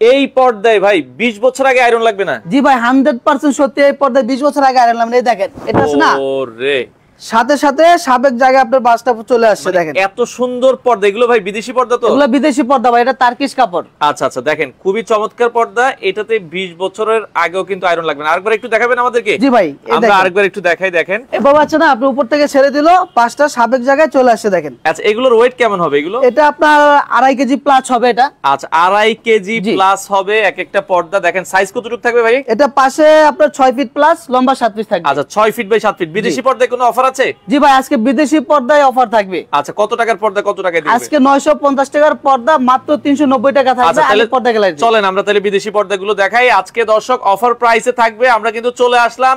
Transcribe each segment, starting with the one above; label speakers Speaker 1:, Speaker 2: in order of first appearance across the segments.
Speaker 1: এই পর্দায় ভাই 20 বছর আগে আয়রন লাগবে না?
Speaker 2: জি ভাই 100% সত্যি, এই পর্দায় 20 বছর আগে আয়রন লাগবে না। এই দেখেন এটা আছে না,
Speaker 1: ওরে
Speaker 2: সাথে সাথে সাবেক জায়গায় আপনার বাসটা চলে আসছে। দেখেন
Speaker 1: এত সুন্দর পর্দা, এগুলো ভাই বিদেশি পর্দা তো?
Speaker 2: এগুলো বিদেশি পর্দা ভাই, এটা টার্কিশ কাপড়।
Speaker 1: আচ্ছা আচ্ছা, দেখেন খুবই চমৎকার পর্দা। এটাতে 20 বছরের আগেও কিন্তু আয়রন লাগবে না। আরেকবার একটু দেখাবেন আমাদেরকে?
Speaker 2: জি ভাই,
Speaker 1: আমরা আরেকবার একটু দেখাই। দেখেন
Speaker 2: এভাবে আছে না, আপনি উপর থেকে ছেড়ে দিল, পাঁচটা সাবেক জায়গায় চলে আসছে। দেখেন
Speaker 1: আচ্ছা, এগুলোর ওয়েট কেমন হবে এগুলো?
Speaker 2: এটা আপনার 2.5 কেজি প্লাস হবে এটা।
Speaker 1: আচ্ছা 2.5 কেজি প্লাস হবে এক একটা পর্দা। দেখেন সাইজ কতটুকু থাকবে ভাই?
Speaker 2: এটা পাশে আপনার 6 ফিট প্লাস, লম্বা 7 ফিট থাকবে।
Speaker 1: আচ্ছা 6 ফিট বাই 7 ফিট। বিদেশি পর্দায় কোনো অফার আছে?
Speaker 2: জি ভাই, আজকে বিদেশি পর্দায় অফার থাকবে।
Speaker 1: আচ্ছা কত টাকার পর্দা, কত টাকায় দিবেন?
Speaker 2: আজকে 950 টাকার পর্দা মাত্র 390 টাকা থাকবে। আলিফ পর্দা গ্যালারি।
Speaker 1: চলেন আমরা তাহলে বিদেশি পর্দাগুলো দেখাই। আজকে দর্শক অফার প্রাইসে থাকবে। আমরা কিন্তু চলে আসলাম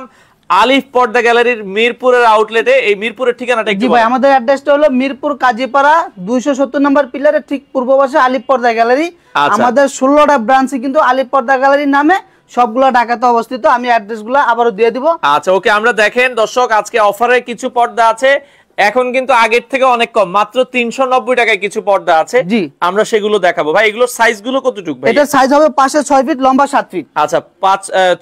Speaker 1: আলিফ পর্দা গ্যালারির মিরপুরের আউটলেটে। এই মিরপুরের ঠিকানাটা কি?
Speaker 2: জি ভাই, আমাদের অ্যাড্রেসটা হলো মিরপুর কাজীপাড়া 270 নম্বর পিলারের ঠিক পূর্ব পাশে আলিফ পর্দা গ্যালারি। আমাদের 16টা ব্রাঞ্চে কিন্তু আলিফ পর্দা গ্যালারির নামে, সবগুলো ঢাকাতে অবস্থিত। আমি অ্যাড্রেসগুলো আবারও দিয়ে দিব।
Speaker 1: আচ্ছা ওকে, আমরা দেখেন দর্শক আজকে অফারে কিছু পর্দা আছে। এখন কিন্তু আগের থেকে অনেক কম, মাত্র 390 টাকায় কিছু পর্দা আছে।
Speaker 2: জি,
Speaker 1: আমরা সেগুলো দেখাবো। ভাই এগুলোর সাইজগুলো কতটুকু ভাই?
Speaker 2: এটা সাইজ হবে পাশে 6 ফিট, লম্বা 7 ফিট।
Speaker 1: আচ্ছা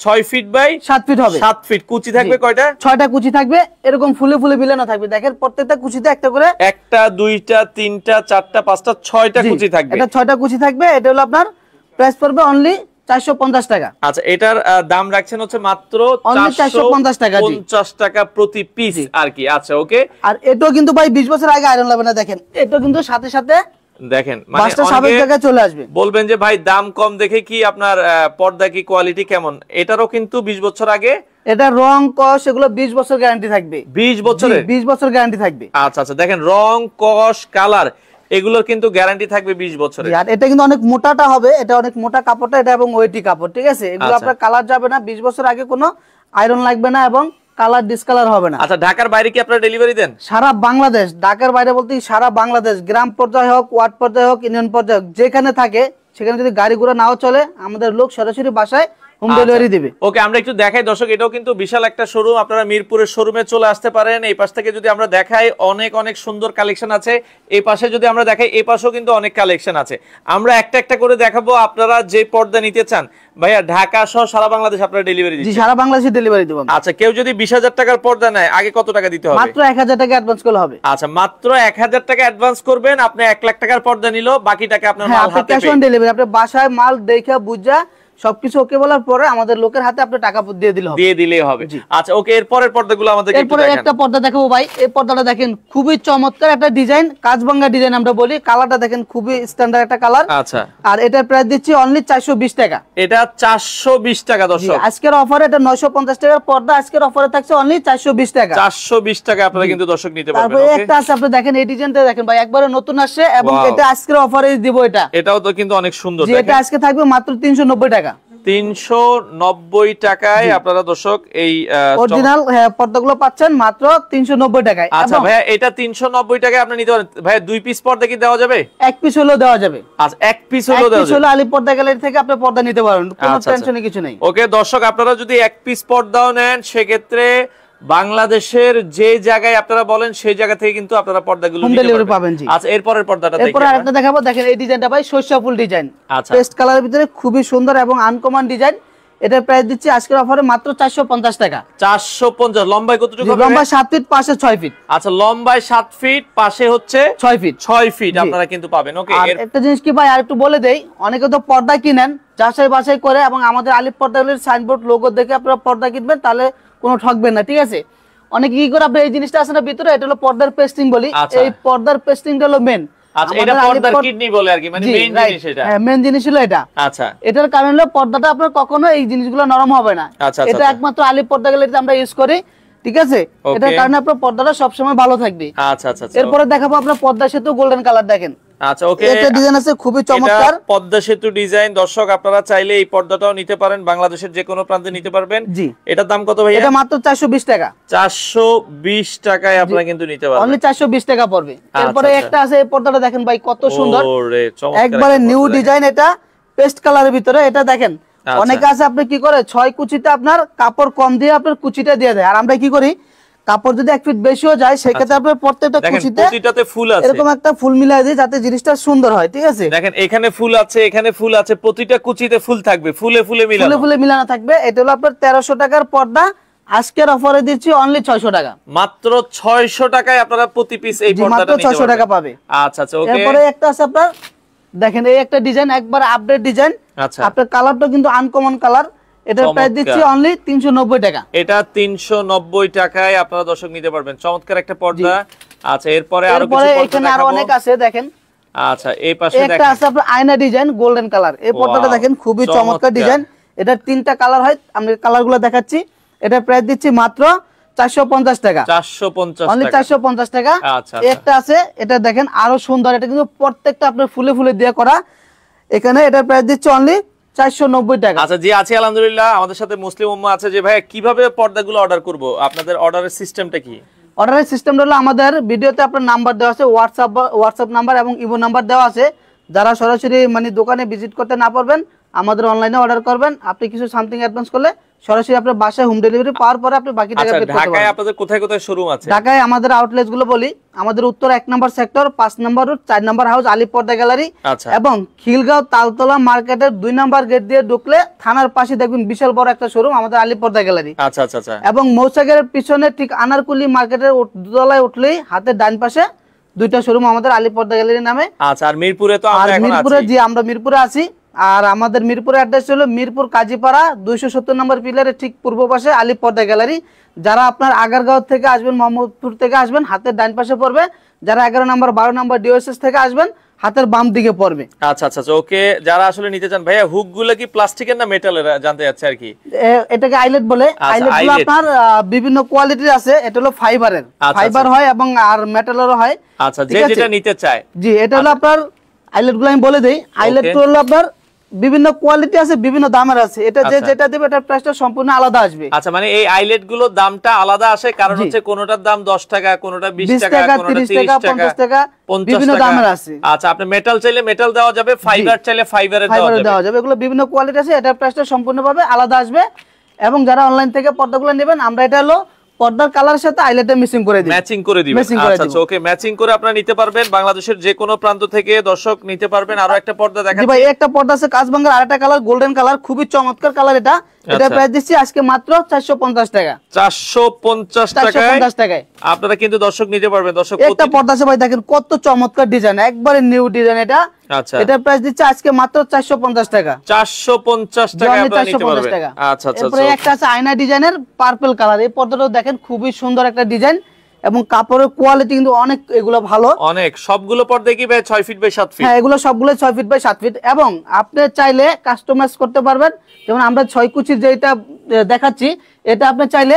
Speaker 1: 6 ফিট বাই
Speaker 2: 7 ফিট হবে।
Speaker 1: 7 ফিট। কুচি থাকবে কয়টা?
Speaker 2: 6টা কুচি থাকবে, এরকম ফুলে ফুলে বিলানো থাকবে। দেখেন প্রত্যেকটা কুচিতে একটা করে,
Speaker 1: একটা দুইটা তিনটা চারটা পাঁচটা 6টা কুচি থাকবে।
Speaker 2: এটা 6টা কুচি থাকবে। এটা হলো আপনার প্রাইস পড়বে অনলি 450 টাকা।
Speaker 1: আচ্ছা এটার দাম রাখছেন হচ্ছে মাত্র
Speaker 2: 450 টাকা।
Speaker 1: 50 টাকা প্রতি পিস আর কি। আচ্ছা ওকে।
Speaker 2: আর এটাও কিন্তু ভাই 20 বছর আগে আয়রন লাগবে না। দেখেন এটাও কিন্তু সাথে সাথে
Speaker 1: দেখেন,
Speaker 2: মানে সাবেক জায়গায় চলে আসবে।
Speaker 1: বলবেন যে ভাই দাম কম দেখে কি আপনার পর্দা কি কোয়ালিটি কেমন? এটারও কিন্তু 20 বছর আগে,
Speaker 2: এটা রং কস এগুলো 20 বছর গ্যারান্টি থাকবে।
Speaker 1: 20 বছরের?
Speaker 2: 20 বছর গ্যারান্টি থাকবে।
Speaker 1: আচ্ছা আচ্ছা, দেখেন রং কস কালার এগুলোর কিন্তু গ্যারান্টি থাকবে 20 বছরের।
Speaker 2: আর এটা কিন্তু অনেক মোটাটা হবে, এটা অনেক মোটা কাপড়টা, এটা এবং ওয়েটি কাপড়, ঠিক আছে? এগুলো আপনার কালার যাবে না, 20 বছর আগে কোনো আয়রন লাগবে না এবং কালার ডিসকালার হবে না।
Speaker 1: আচ্ছা ঢাকার বাইরে কি আপনারা ডেলিভারি দেন?
Speaker 2: সারা বাংলাদেশ, ঢাকার বাইরে বলতে সারা বাংলাদেশ, গ্রাম পর্যায়ে হোক, ওয়ার্ড পর্যায়ে হোক, ইউনিয়ন পর্যায়ে হোক, যেখানে থাকে সেখানে যদি গাড়ি ঘোড়া নাও চলে, আমাদের লোক সরাসরি বাসায় হোম ডেলিভারি দিবে।
Speaker 1: ওকে, আমরা একটু দেখাই দর্শক। এটাও কিন্তু বিশাল একটা শোরুম। আপনারা মিরপুরের শোরুমে চলে আসতে পারেন। এই পাশ থেকে যদি আমরা দেখাই, অনেক অনেক সুন্দর কালেকশন আছে। এই পাশে যদি আমরা দেখাই, এই পাশেও কিন্তু অনেক কালেকশন আছে। আমরা একটা একটা করে দেখাবো। আপনারা যে পর্দা নিতে চান ভাইয়া, ঢাকা সহ সারা বাংলাদেশ আপনারা ডেলিভারি দিচ্ছেন?
Speaker 2: জি, সারা বাংলাদেশে ডেলিভারি দেব।
Speaker 1: আচ্ছা, কেউ যদি 20,000 টাকার পর্দা নেয়, আগে কত টাকা দিতে হবে?
Speaker 2: মাত্র 1000 টাকা অ্যাডভান্স করলে হবে।
Speaker 1: আচ্ছা, মাত্র 1000 টাকা অ্যাডভান্স করবেন। আপনি 1 লাখ টাকার পর্দা নিলো, বাকি টাকা আপনার মাল হাতে
Speaker 2: ক্যাশ অন ডেলিভারি। আপনি বাসায় মাল দেখে বুঝা সবকিছু ওকে বলার পরে আমাদের লোকের হাতে আপনি টাকা দিয়ে দিলেই হবে। আচ্ছা ওকে, এরপরের পর্দাগুলো আমাদেরকে একটু দেখান। একটা পর্দা দেখাবো ভাই। এই পর্দাটা দেখেন খুবই চমৎকার একটা ডিজাইন, কাজভাঙ্গা ডিজাইন আমরা বলি। কালারটা দেখেন খুবই স্ট্যান্ডার্ড একটা কালার।
Speaker 1: আচ্ছা,
Speaker 2: আর এটার প্রাইস দিচ্ছি অনলি 420 টাকা।
Speaker 1: এটা 420 টাকা দর্শক।
Speaker 2: আজকের অফারে এটা 950 টাকার পর্দা, আজকের অফারে থাকছে অনলি 420 টাকা।
Speaker 1: 420 টাকা আপনারা কিন্তু দর্শক নিতে পারবেন।
Speaker 2: তারপরে একটা আছে, আপনি দেখেন এই ডিজাইনটা দেখেন ভাই, একবারে নতুন আসছে এবং এটা আজকের অফারে দিব।
Speaker 1: এটাও তো কিন্তু অনেক সুন্দর।
Speaker 2: এটা আজকে থাকবে মাত্র 390 টাকা।
Speaker 1: 390 টাকায় আপনারা দর্শক এই
Speaker 2: অরিজিনাল পর্দাগুলো পাচ্ছেন মাত্র 390 টাকায়।
Speaker 1: আচ্ছা ভাইয়া, এটা 390 টাকায় আপনি নিতে পারেন। ভাইয়া 2 পিস পর্দা কি দেওয়া যাবে?
Speaker 2: 1 পিস হলেও দেওয়া যাবে।
Speaker 1: আচ্ছা 1 পিস হলেও দেওয়া যাবে।
Speaker 2: আলিফ পর্দা গ্যালারি থেকে আপনি পর্দা নিতে পারেন, কোনো টেনশনে কিছু নেই।
Speaker 1: ওকে দর্শক, আপনারা যদি 1 পিস পর্দাও নেন, সেক্ষেত্রে বাংলাদেশের যে জায়গায় আপনারা বলেন সেই জায়গা থেকে কিন্তু আপনারা পর্দাগুলো
Speaker 2: হোম ডেলিভারি পাবেন। জি,
Speaker 1: আচ্ছা এরপরের পর্দাটা দেখেন।
Speaker 2: এরপর আরেকটা দেখাবো। দেখেন এই ডিজাইনটা ভাই সরষা ফুল ডিজাইন,
Speaker 1: আচ্ছা
Speaker 2: পেস্ট কালারের ভিতরে খুবই সুন্দর এবং আনকমন ডিজাইন। এটার প্রাইস দিচ্ছি আজকের অফারে মাত্র 450 টাকা।
Speaker 1: 450। লম্বায় কতটুকু হবে?
Speaker 2: লম্বা 7 ফিট, পাশে 6 ফিট।
Speaker 1: আচ্ছা, লম্বায় 7 ফিট, পাশে হচ্ছে
Speaker 2: 6 ফিট।
Speaker 1: 6 ফিট আপনারা কিন্তু পাবেন। ওকে,
Speaker 2: আর একটা জিনিস কি ভাই, আর একটু বলে দেই, অনেকে তো পর্দা কিনেন যাচাই বাছাই করে এবং আমাদের আলিফ পর্দাগুলির সাইনবোর্ড লোগো দেখে আপনারা পর্দা কিনবেন, তাহলে কোনো ঠকবেন না, ঠিক আছে? অনেকে কি করে, আপনি এই জিনিসটা আছে না ভিতরে, এটা হলো পর্দার পেস্টিং বলি। এই পর্দার পেস্টিংটা হলো মেন।
Speaker 1: আচ্ছা, এটা পর্দার কিডনি বলে আর কি, মানে মেইন জিনিস এটা।
Speaker 2: হ্যাঁ, মেইন জিনিস হলো এটা।
Speaker 1: আচ্ছা,
Speaker 2: এটার কারণ হলো পর্দাটা আপনার কখনো এই জিনিসগুলো নরম হবে না। এটা একমাত্র আলিফ পর্দা গ্যালারিতে আমরা ইউজ করি, ঠিক আছে? এটার কারণে আপনার পর্দাটা সবসময় ভালো থাকবে।
Speaker 1: আচ্ছা আচ্ছা।
Speaker 2: এরপরে দেখাবো আপনার পদ্মা সেতু গোল্ডেন কালার। দেখেন
Speaker 1: আচ্ছা ওকে,
Speaker 2: এটা ডিজাইন আছে খুবই চমৎকার,
Speaker 1: পদ্মা সেতু ডিজাইন। দর্শক আপনারা চাইলে এই পর্দাটাও নিতে পারেন, বাংলাদেশের যে কোনো প্রান্তে নিতে পারবেন।
Speaker 2: জি,
Speaker 1: এটার দাম কত ভাই?
Speaker 2: এটা মাত্র 420 টাকা।
Speaker 1: 420 টাকায় আপনারা কিন্তু নিতে পারবেন,
Speaker 2: অনলি 420 টাকা পড়বে। এরপরে একটা আছে, এই পর্দাটা দেখেন ভাই কত সুন্দর, একবারে নিউ ডিজাইন। এটা পেস্ট কালারের ভিতরে। এটা দেখেন অনেকে আছে আপনি কি করে 6 কুচিতে আপনার কাপড় কম দিয়ে আপনার কুচিটা দিয়ে দেয়, আর আমরা কি করি কাপড় যদি 1 ফিট বেশিও যায় সেক্ষেত্রে আপনার প্রত্যেকটা কুচিতে
Speaker 1: প্রতিটাতে ফুল আছে,
Speaker 2: এরকম একটা ফুল মিলাই দিই যাতে জিনিসটা সুন্দর হয়। ঠিক আছে,
Speaker 1: দেখেন এখানে ফুল আছে, এখানে ফুল আছে, প্রতিটা কুচিতে ফুল থাকবে, ফুলে ফুলে
Speaker 2: মিলানো থাকবে। এটা হলো আপনার 1300 টাকার পর্দা, আজকের অফারে দিচ্ছি অনলি 600 টাকা,
Speaker 1: মাত্র 600 টাকায় আপনারা প্রতি পিস এই পর্দাটা নিতে পারবেন,
Speaker 2: 600 টাকা পাবে।
Speaker 1: আচ্ছা আচ্ছা ওকে।
Speaker 2: এরপরে একটা আছে আপনার, দেখেন এই একটা ডিজাইন একবার আপডেট ডিজাইন,
Speaker 1: আচ্ছা
Speaker 2: আপনার কালারটা কিন্তু আনকমন কালার, এটা প্রাইস দিচ্ছি অনলি 390 টাকা,
Speaker 1: এটা 390 টাকায় আপনারা দর্শক নিতে পারবেন, চমৎকার একটা পর্দা। আচ্ছা এরপরে আরো কিছু পর্দা
Speaker 2: এখানে আরো অনেক আছে দেখেন।
Speaker 1: আচ্ছা এই পাশে দেখেন
Speaker 2: একটা আছে আপনার আয়না ডিজাইন গোল্ডেন কালার, এই পর্দাটা দেখেন খুবই চমৎকার ডিজাইন, এটা 3টা কালার হয়, আমি কালারগুলো দেখাচ্ছি। এটা প্রাইস দিচ্ছি মাত্র 450 টাকা,
Speaker 1: 450
Speaker 2: অনলি 450 টাকা।
Speaker 1: আচ্ছা
Speaker 2: একটা আছে, এটা দেখেন আরো সুন্দর, এটা কিন্তু প্রত্যেকটা আপনার ফুলে ফুলে দিয়ে করা, এখানে এটা প্রাইস দিচ্ছি অনলি 490 টাকা।
Speaker 1: আচ্ছা জি আছি আলহামদুলিল্লাহ, আমাদের সাথে মুসলিম উম্মা আছে। যে ভাই কিভাবে পর্দাগুলো অর্ডার করব, আপনাদের অর্ডারের সিস্টেমটা কি?
Speaker 2: অর্ডারের সিস্টেমটা হলো আমাদের ভিডিওতে আপনার নাম্বার দেওয়া আছে, হোয়াটসঅ্যাপ নাম্বার এবং ইমো নাম্বার দেওয়া আছে। যারা সরাসরি মানে দোকানে ভিজিট করতে না পারবেন, আমাদের অনলাইনে অর্ডার করবেন, আপনি কিছু সামথিং অ্যাডভান্স করলে সরাসরি আপনার বাসায় হোম ডেলিভারি পাওয়ার পরে আপনি বাকি টাকা পে করতে পারবেন।
Speaker 1: ঢাকায় আপনাদের কোথায় কোথায় শোরুম আছে?
Speaker 2: ঢাকায় আমাদের আউটলেটস গুলো বলি, আমাদের উত্তর 1 নম্বর সেক্টর, 5 নম্বর রোড, 4 নম্বর হাউস, আলী পর্দা গ্যালারি, এবং খিলগাঁও তালতলা মার্কেটের 2 নম্বর গেট দিয়ে ঢুকলে থানার পাশে দেখবেন বিশাল বড় একটা শোরুম আমাদের আলী পর্দা গ্যালারি।
Speaker 1: আচ্ছা আচ্ছা আচ্ছা।
Speaker 2: এবং মৌচাকের পিছনে ঠিক আনারকুলি মার্কেটের দোতলায় উঠলেই হাতের ডান পাশে 2টা শোরুম আমাদের আলী পর্দা গ্যালারি নামে।
Speaker 1: আচ্ছা আর মিরপুরে তো আমরা এখন আছি?
Speaker 2: মিরপুরে জি আমরা মিরপুরে আছি, আর আমাদের মিরপুরের অ্যাড্রেস হলো মিরপুর কাজীপাড়া 270 নম্বর পিলারের ঠিক পূর্ব পাশে আলী পর্দা গ্যালারি। যারা আপনার আগারগাঁও থেকে আসবেন, মোহাম্মদপুর থেকে আসবেন, হাতের ডান পাশে পড়বে। যারা 11 নম্বর 12 নম্বর ডিওএসএস থেকে আসবেন, হাতের বাম দিকে পড়বে।
Speaker 1: আচ্ছা আচ্ছা ওকে। যারা আসলে নিতে চান ভাইয়া, হুক গুলো কি প্লাস্টিকের না মেটালের জানতে যাচ্ছে আর কি?
Speaker 2: এটাকে আইলেট বলে। আইলেট গুলো আপনার বিভিন্ন কোয়ালিটির আছে, এটা হলো ফাইবারের, ফাইবার হয় এবং আর মেটালেরও হয়।
Speaker 1: আচ্ছা যে যেটা নিতে চায়
Speaker 2: জি, এটা হলো আপনার আইলেট গুলো আমি বলে দেই। আইলেট হলো আপনার বিভিন্ন কোয়ালিটি আছে, বিভিন্ন দামের আছে, এটা যে যেটা দেবে এটার প্রাইসটা সম্পূর্ণ আলাদা আসবে।
Speaker 1: আচ্ছা মানে এই আইলেট গুলো দামটা আলাদা আসে, কারণ হচ্ছে কোনটার দাম 10 টাকা, কোনটা 20 টাকা, কোনটা 30 টাকা,
Speaker 2: 50 টাকা, বিভিন্ন দামের আছে।
Speaker 1: আচ্ছা আপনি মেটাল চাইলে মেটাল দেওয়া যাবে, ফাইবার চাইলে ফাইবারের দেওয়া যাবে।
Speaker 2: এগুলো বিভিন্ন কোয়ালিটি আছে, এটার প্রাইসটা সম্পূর্ণভাবে আলাদা আসবে। এবং যারা অনলাইন থেকে পর্দাগুলো নেবেন, আমরা এটা হলো পর্দার কালারের সাথে আইলেটে ম্যাচিং করে দিই,
Speaker 1: ম্যাচিং করে দিবেন। আচ্ছা ওকে, ম্যাচিং করে আপনারা নিতে পারবেন, বাংলাদেশের যে কোনো প্রান্ত থেকে দর্শক নিতে পারবেন। আরো একটা পর্দা দেখাচ্ছি।
Speaker 2: জি ভাই, একটা পর্দা আছে কাঁচবাঙ্গার, আরেকটা কালার গোল্ডেন কালার, খুবই চমৎকার কালার। এটা প্রাইস দিচ্ছি আজকে মাত্র 450 টাকা,
Speaker 1: 450 টাকায় আপনারা কিন্তু দর্শক নিতে পারবেন। দর্শক
Speaker 2: একটা পর্দা আছে ভাই, দেখেন কত চমৎকার ডিজাইন, একবারে নিউ ডিজাইন এটা।
Speaker 1: আচ্ছা এটা
Speaker 2: প্রাইস দিচ্ছি আজকে মাত্র 450 টাকা,
Speaker 1: 450 টাকা আপনারা নিতে পারবেন। আচ্ছা আচ্ছা।
Speaker 2: এরপরে একটা আছে আয়না ডিজাইনের পার্পল কালার, এই পর্দাটাও দেখেন খুবই সুন্দর একটা ডিজাইন, এবং কাপড়ের কোয়ালিটি কিন্তু অনেক, এগুলো ভালো অনেক।
Speaker 1: সবগুলো পর্দা কি ভাই 6 ফিট বাই 7 ফিট?
Speaker 2: হ্যাঁ, এগুলো সবগুলো 6 ফিট বাই 7 ফিট, এবং আপনি চাইলে কাস্টমাইজ করতে পারবেন। যেমন আমরা 6 কুচির যেটা দেখাচ্ছি, এটা আপনি চাইলে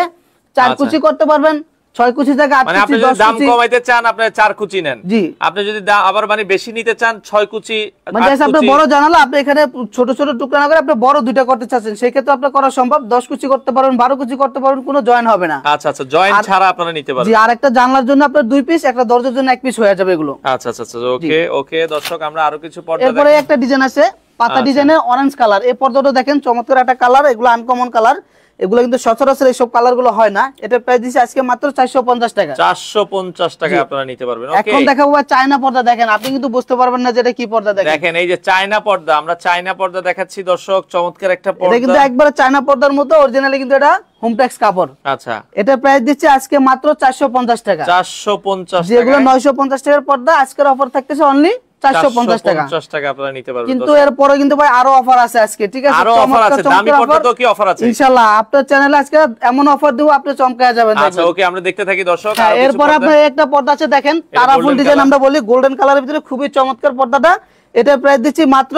Speaker 2: 4 কুচি করতে পারবেন, 6 কুচি থেকে 8 কুচি।
Speaker 1: মানে আপনি যদি দাম কমাইতে চান আপনি 4 কুচি নেন।
Speaker 2: জি,
Speaker 1: আপনি যদি আবার মানে বেশি নিতে চান 6 কুচি,
Speaker 2: মানে আপনি বড় জানালা, আপনি এখানে ছোট ছোট টুকরা না করে আপনি বড় দুইটা করতে চাচ্ছেন, সেই ক্ষেত্রে আপনি করা সম্ভব। 10 কুচি করতে পারবেন, 12 কুচি করতে পারবেন, কোনো জয়েন হবে না।
Speaker 1: আচ্ছা আচ্ছা, জয়েন ছাড়া আপনারা নিতে পারবেন।
Speaker 2: জি, আর একটা জানলার জন্য আপনার 2 পিস, একটা দরজার জন্য 1 পিস হয়ে যাবে এগুলো।
Speaker 1: আচ্ছা আচ্ছা ওকে ওকে। দর্শক আমরা আরো কিছু পর্দা
Speaker 2: এরপরে একটা ডিজাইন আছে পাতা ডিজাইনের অরেঞ্জ কালার, এই পর্দাটা দেখেন চমৎকার একটা কালার, এগুলো আনকমন কালার, এগুলো কিন্তু সচরাচর এইসব কালার গুলো হয় না। এটা প্রাইস দিছি আজকে মাত্র 450 টাকা,
Speaker 1: 450 টাকা আপনারা নিতে পারবেন। ওকে,
Speaker 2: এখন দেখাবো চায়না পর্দা। দেখেন আপনি কিন্তু বুঝতে পারবেন না যে এটা কি পর্দা।
Speaker 1: দেখেন এই যে চায়না পর্দা, আমরা চায়না পর্দা দেখাচ্ছি দর্শক, চমৎকার একটা পর্দা।
Speaker 2: এটা কিন্তু একবারে চায়না পর্দার মতো, অরিজিনালি কিন্তু এটা হোমটেক্স কাপড়।
Speaker 1: আচ্ছা,
Speaker 2: এটা প্রাইস দিচ্ছি আজকে মাত্র 450 টাকা,
Speaker 1: 450 টাকা।
Speaker 2: যেগুলো 950 টাকার পর্দা আজকের অফার থাকতেছে অনলি 450 টাকা
Speaker 1: আপনারা নিতে পারবেন।
Speaker 2: কিন্তু এরপরে কিন্তু ভাই আরো অফার আছে আজকে, ঠিক আছে?
Speaker 1: আরো অফার আছে, দামি পর্দা তো কি অফার আছে?
Speaker 2: ইনশাআল্লাহ আপনার চ্যানেলে আজকে এমন অফার দেব আপনি চমকায়া যাবেন।
Speaker 1: আচ্ছা ওকে, আমরা দেখতে থাকি দর্শক।
Speaker 2: এরপর আপনার একটা পর্দা আছে দেখেন, তারাফুল ডিজাইন আমরা বলি, গোল্ডেন কালারের ভিতরে খুবই চমৎকার পর্দাটা। এটা প্রাইস দিচ্ছি মাত্র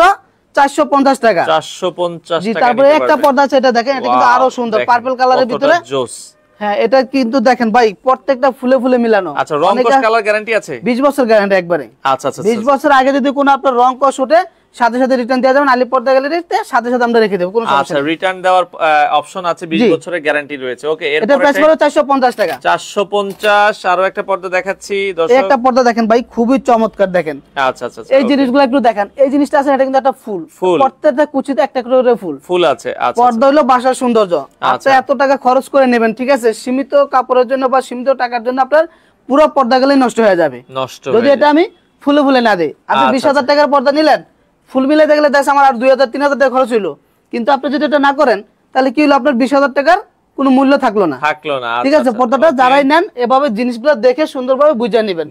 Speaker 2: 450 টাকা,
Speaker 1: 450
Speaker 2: জি।
Speaker 1: টাকা।
Speaker 2: তারপরে একটা পর্দা আছে, এটা দেখেন, এটা কিন্তু আরো সুন্দর, পার্পল কালারের ভিতরে। হ্যাঁ, এটা কিন্তু দেখেন ভাই প্রত্যেকটা ফুলে ফুলে মিলানো।
Speaker 1: আচ্ছা, রং কস কালার গ্যারান্টি আছে?
Speaker 2: 20 বছর গ্যারান্টি একবারে।
Speaker 1: আচ্ছা আচ্ছা,
Speaker 2: 20 বছর আগে যদি কোনো আপনার রং কস ওঠে সাথে সাথে রিটার্ন দেওয়া যাবে, আলী পর্দা গ্যালারিতে সাথে সাথে আমরা রেখে দেব, কোনো সমস্যা
Speaker 1: আচ্ছা রিটার্ন দেওয়ার অপশন আছে, 20 বছরের গ্যারান্টি রয়েছে। ওকে
Speaker 2: এটা প্রাইস পড়বে 450 টাকা।
Speaker 1: 450। আরো একটা পর্দা দেখাচ্ছি দর্শক,
Speaker 2: এই একটা পর্দা দেখেন ভাই, খুবই চমৎকার দেখেন।
Speaker 1: আচ্ছা আচ্ছা
Speaker 2: এই জিনিসগুলো একটু দেখেন, এই জিনিসটা আছে এটা কিন্তু একটা ফুল, প্রত্যেকটা কুচিতে একটা করে ফুল
Speaker 1: আছে। আচ্ছা
Speaker 2: পর্দা হলো বাসার সৌন্দর্য। আপনি এত টাকা খরচ করে নেবেন, ঠিক আছে, সীমিত কাপড়ের জন্য বা সীমিত টাকার জন্য আপনার পুরো পর্দাগুলোই নষ্ট হয়ে যাবে যদি এটা আমি ফুলে ফুলে না দেই। আপনি 20,000 টাকার পর্দা নিলেন, ফুল মিলে দেখলে দেখছেন আমার আর 2,000-3,000 টাকা খরচ হইলো, কিন্তু আপনি যদি এটা না করেন তাহলে কি হলো, আপনার 20,000 টাকার কোনো মূল্য থাকলো না। ঠিক আছে, পর্দাটা যারাই নেন এভাবে জিনিসগুলো দেখে সুন্দরভাবে বুঝে নেবেন।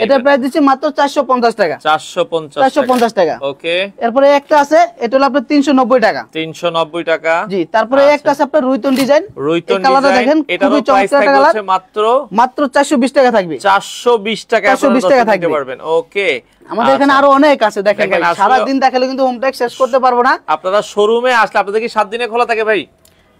Speaker 2: এটা প্রাইস দিচ্ছি মাত্র 450 টাকা। 450 টাকা।
Speaker 1: ওকে
Speaker 2: এরপরে একটা আছে, এটা হলো আপনার 390 টাকা।
Speaker 1: 390 টাকা।
Speaker 2: জি, তারপরে একটা আছে আপনার রুইতন ডিজাইন,
Speaker 1: রুইতন ডিজাইন,
Speaker 2: দেখেন খুবই চমৎকার কালার, মাত্র 420 টাকা থাকবে। 420 টাকা থাকবে পারবেন।
Speaker 1: ওকে,
Speaker 2: আমাদের এখানে আরো অনেক আছে, দেখেন ভাই সারা দিন দেখালে কিন্তু হোম ট্যাক্স শেষ করতে পারবো না।
Speaker 1: আপনারা শোরুমে আসলে আপনাদের কি 7 দিনে খোলা থাকে ভাই?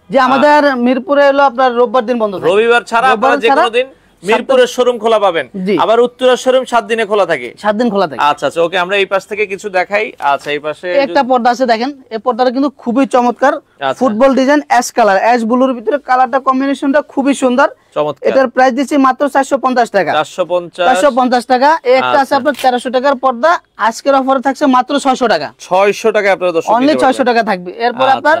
Speaker 2: যে আমাদের মিরপুরে হলো আপনার রোববার দিন বন্ধ থাকে,
Speaker 1: রবিবার ছাড়া আপনারা যে কোনো দিন মিরপুরের শোরুম খোলা পাবেন। আবার উত্তরের শোরুম 7 দিনে খোলা থাকে।
Speaker 2: 7 দিন খোলা থাকে।
Speaker 1: আচ্ছা আচ্ছা, ওকে আমরা এই পাশ থেকে কিছু দেখাই। আচ্ছা এই পাশে
Speaker 2: একটা পর্দা আছে দেখেন, এই পর্দাটা কিন্তু খুবই চমৎকার, football design, ash colour, ash ব্লুর ভিতরে কালারটা কম্বিনেশনটা খুবই সুন্দর, চমৎকার। এটার প্রাইস দিচ্ছি মাত্র 450 টাকা। 450 টাকা। এই একটা আছে আপনার 1300 টাকার পর্দা, আজকের অফারে থাকছে মাত্র 600 টাকা। 600
Speaker 1: টাকা আপনারা দর্শক
Speaker 2: অনলি 600 টাকা থাকবে। এরপর আপনার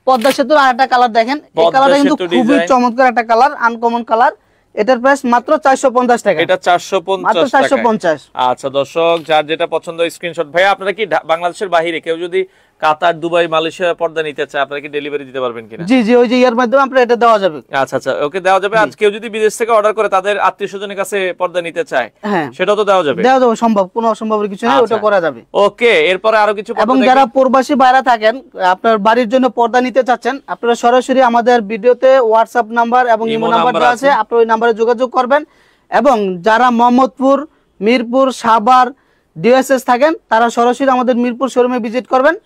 Speaker 2: পদ্মা সেতুর আরেকটা কালার দেখেন, এই কালারটা কিন্তু খুবই চমৎকার একটা কালার, আনকমন কালার। এটার প্রাইস মাত্র 450 টাকা।
Speaker 1: এটা 450 টাকা,
Speaker 2: 450।
Speaker 1: আচ্ছা দর্শক, যার যেটা পছন্দ স্ক্রিনশট। ভাই আপনারা কি বাংলাদেশের বাইরে কেউ যদি কাতার, দুবাই, মালয়েশিয়া পর্দা নিতে চায়, আপনারা কি ডেলিভারি দিতে পারবেন কিনা?
Speaker 2: জি জি, ওই যে ইয়ার মাধ্যমে আমরা এটা দেওয়া যাবে।
Speaker 1: আচ্ছা আচ্ছা, ওকে দেওয়া যাবে। আজ কেউ যদি বিদেশ থেকে অর্ডার করে তাদের আত্মীয়স্বজনের কাছে পর্দা নিতে চায়, সেটাও তো দেওয়া যাবে?
Speaker 2: দেওয়া যাবে, সম্ভব, কোনো অসম্ভবের কিছু নেই, ওটা করা যাবে।
Speaker 1: ওকে, এরপরে আরো কিছু।
Speaker 2: এবং যারা প্রবাসী বাইরে থাকেন, আপনার বাড়ির জন্য পর্দা নিতে চাচ্ছেন, আপনারা সরাসরি আমাদের ভিডিওতে হোয়াটসঅ্যাপ নাম্বার এবং ইমো নাম্বার দেওয়া আছে, আপনারা ওই নম্বরে যোগাযোগ করবেন। এবং যারা মোহাম্মদপুর, মিরপুর, সাভার, ডিএসএস থাকেন, তারা সরাসরি আমাদের মিরপুর শোরুমে ভিজিট করবেন।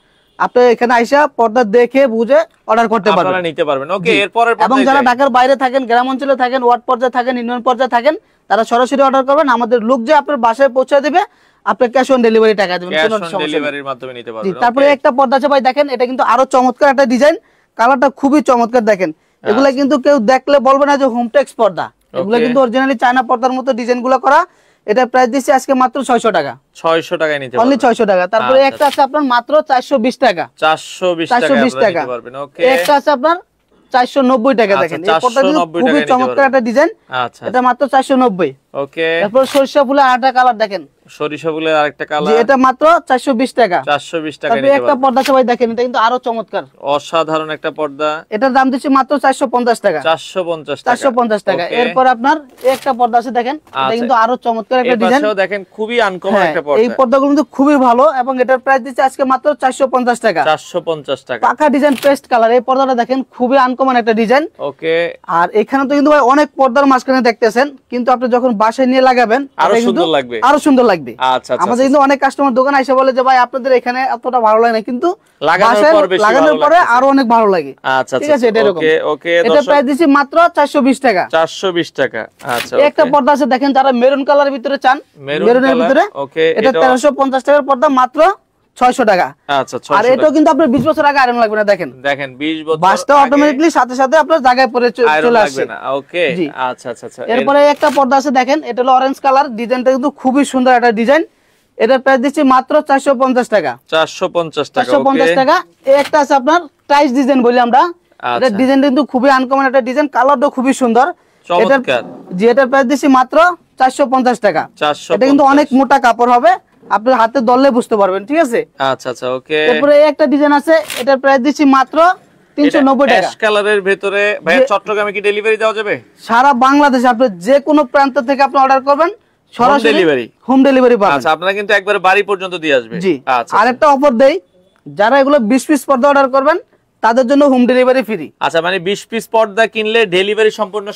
Speaker 2: আপনি এখানে আইসা পর্দা দেখে বুঝে অর্ডার করতে পারবেন, আপনারা নিতে পারবেন। ওকে, এরপরে এবং যারা ঢাকার বাইরে থাকেন, গ্রাম অঞ্চলে থাকেন, ওয়ার্ড পর্যায়ে থাকেন, ইউনিয়ন পর্যায়ে থাকেন, তারা সরাসরি অর্ডার করবেন, আমাদের লোক যে আপনার বাসায় পৌঁছে দিবে, আপনি ক্যাশ অন ডেলিভারি টাকা দিবেন, কোনো সমস্যা নেই, ডেলিভারির মাধ্যমে নিতে পারবেন। তারপরে একটা পর্দা আছে ভাই, দেখেন এটা কিন্তু আরো চমৎকার একটা ডিজাইন, কালারটা খুবই চমৎকার। দেখেন এগুলা কিন্তু কেউ দেখলে বলবে না যে হোম টেক্স পর্দা, এগুলা কিন্তু অরিজিনালি চায়না পর্দার মতো ডিজাইনগুলো করা। এটা প্রাইস দিচ্ছি আজকে মাত্র 600 টাকা। 600 টাকায় নিতে পারবেন, অনলি 600 টাকা। তারপরে একটা আছে আপনার মাত্র 420 টাকা। 420 টাকা নিতে পারবেন। ওকে, একটা আছে আপনার 490 টাকা। দেখেন এই পর্দা কিন্তু খুবই চমৎকার একটা ডিজাইন। আচ্ছা, এটা মাত্র 490। ওকে, তারপর সরিষা ফুলের আরেকটা কালার দেখেন, সরিষা ফুলের আরেকটা কালার, এটা মাত্র 420 টাকা। 420 টাকা নিতে পারবেন। একটা পর্দা আছে ভাই, দেখেন এটা কিন্তু আরো চমৎকার, অসাধারণ একটা পর্দা। এটার দাম দিচ্ছি মাত্র 450 টাকা। 450 টাকা। এরপর আপনার একটা পর্দা আছে দেখেন, এটা কিন্তু আরো চমৎকার একটা ডিজাইন, এটাও দেখেন খুবই আনকমন একটা পর্দা। এই পর্দাগুলো কিন্তু খুবই ভালো এবং এটার প্রাইস দিচ্ছি আজকে মাত্র 450 টাকা। 450 টাকা। পাকা ডিজাইন, পেস্ট কালার। এই পর্দাটা দেখেন খুবই আনকমন একটা ডিজাইন। ওকে, আর এখানে তো কিন্তু ভাই অনেক পর্দার মাঝখানে দেখতেছেন, কিন্তু আপনি যখন বাসায় নিয়ে লাগাবেন আরো সুন্দর লাগবে, আরো সুন্দর লাগবে। আচ্ছা, আমাদের কিন্তু অনেক কাস্টমার দোকানে এসে বলে যে ভাই আপনাদের এখানে এতটা ভালো লাগে না, কিন্তু লাগানোর পরে আরো অনেক ভালো লাগে। আচ্ছা, ঠিক আছে, এটা এরকম। ওকে, এটা প্রাইস দিছি মাত্র 420 টাকা। 420 টাকা। আচ্ছা, একটা পর্দা আছে দেখেন, যারা মেরুন কালারের ভিতরে চান, মেরুনের ভিতরে, ওকে, এটা 1350 টাকার পর্দা, মাত্র 600 টাকা। আচ্ছা, আর এটাও কিন্তু আপনার 20 বছর আগে আয়রন লাগবে না। দেখেন 20 বছর বাসটা অটোমেটিক্যালি সাথে সাথে আপনার জায়গায় পড়ে চলে আসবে না। ওকে, আচ্ছা আচ্ছা। এরপরে একটা পর্দা আছে দেখেন, এটা হলো অরেঞ্জ কালার, ডিজাইনটা কিন্তু খুবই সুন্দর একটা ডিজাইন। এটার প্রাইস দিচ্ছি মাত্র 450 টাকা। 450 টাকা। 450 টাকা। এই একটা আছে আপনার টাইস ডিজাইন বলি আমরা, এটা ডিজাইনটা কিন্তু খুবই আনকমন একটা ডিজাইন, কালারটা খুবই সুন্দর, চমৎকার। এটার প্রাইস দিচ্ছি মাত্র 450 টাকা। এটা কিন্তু অনেক মোটা কাপড় হবে, আপনার হাতে ধরলে বুঝতে পারবেন, ঠিক আছে? আচ্ছা আচ্ছা, ওকে। তারপরে একটা ডিজাইন আছে, এটার প্রাইস দিচ্ছি মাত্র 390 টাকা। অ্যাশ কালারের ভিতরে ভাই, চট্টগ্রামে কি ডেলিভারি দেওয়া যাবে? সারা বাংলাদেশে আপনি যে কোনো প্রান্ত থেকে আপনি অর্ডার করবেন, সরাসরি ডেলিভারি, হোম ডেলিভারি পাবেন। আচ্ছা, আপনারা কিন্তু একবারে বাড়ি পর্যন্ত দিয়ে আসবে। জি। আচ্ছা, আরেকটা অফার দেই, যারা এগুলো 20 পিস পর্দা অর্ডার করবেন তাদের জন্য হোম ডেলিভারি ফ্রি। আচ্ছা, মানে 20 পিস পর্দা কিনলে ডেলিভারি সম্পূর্ণ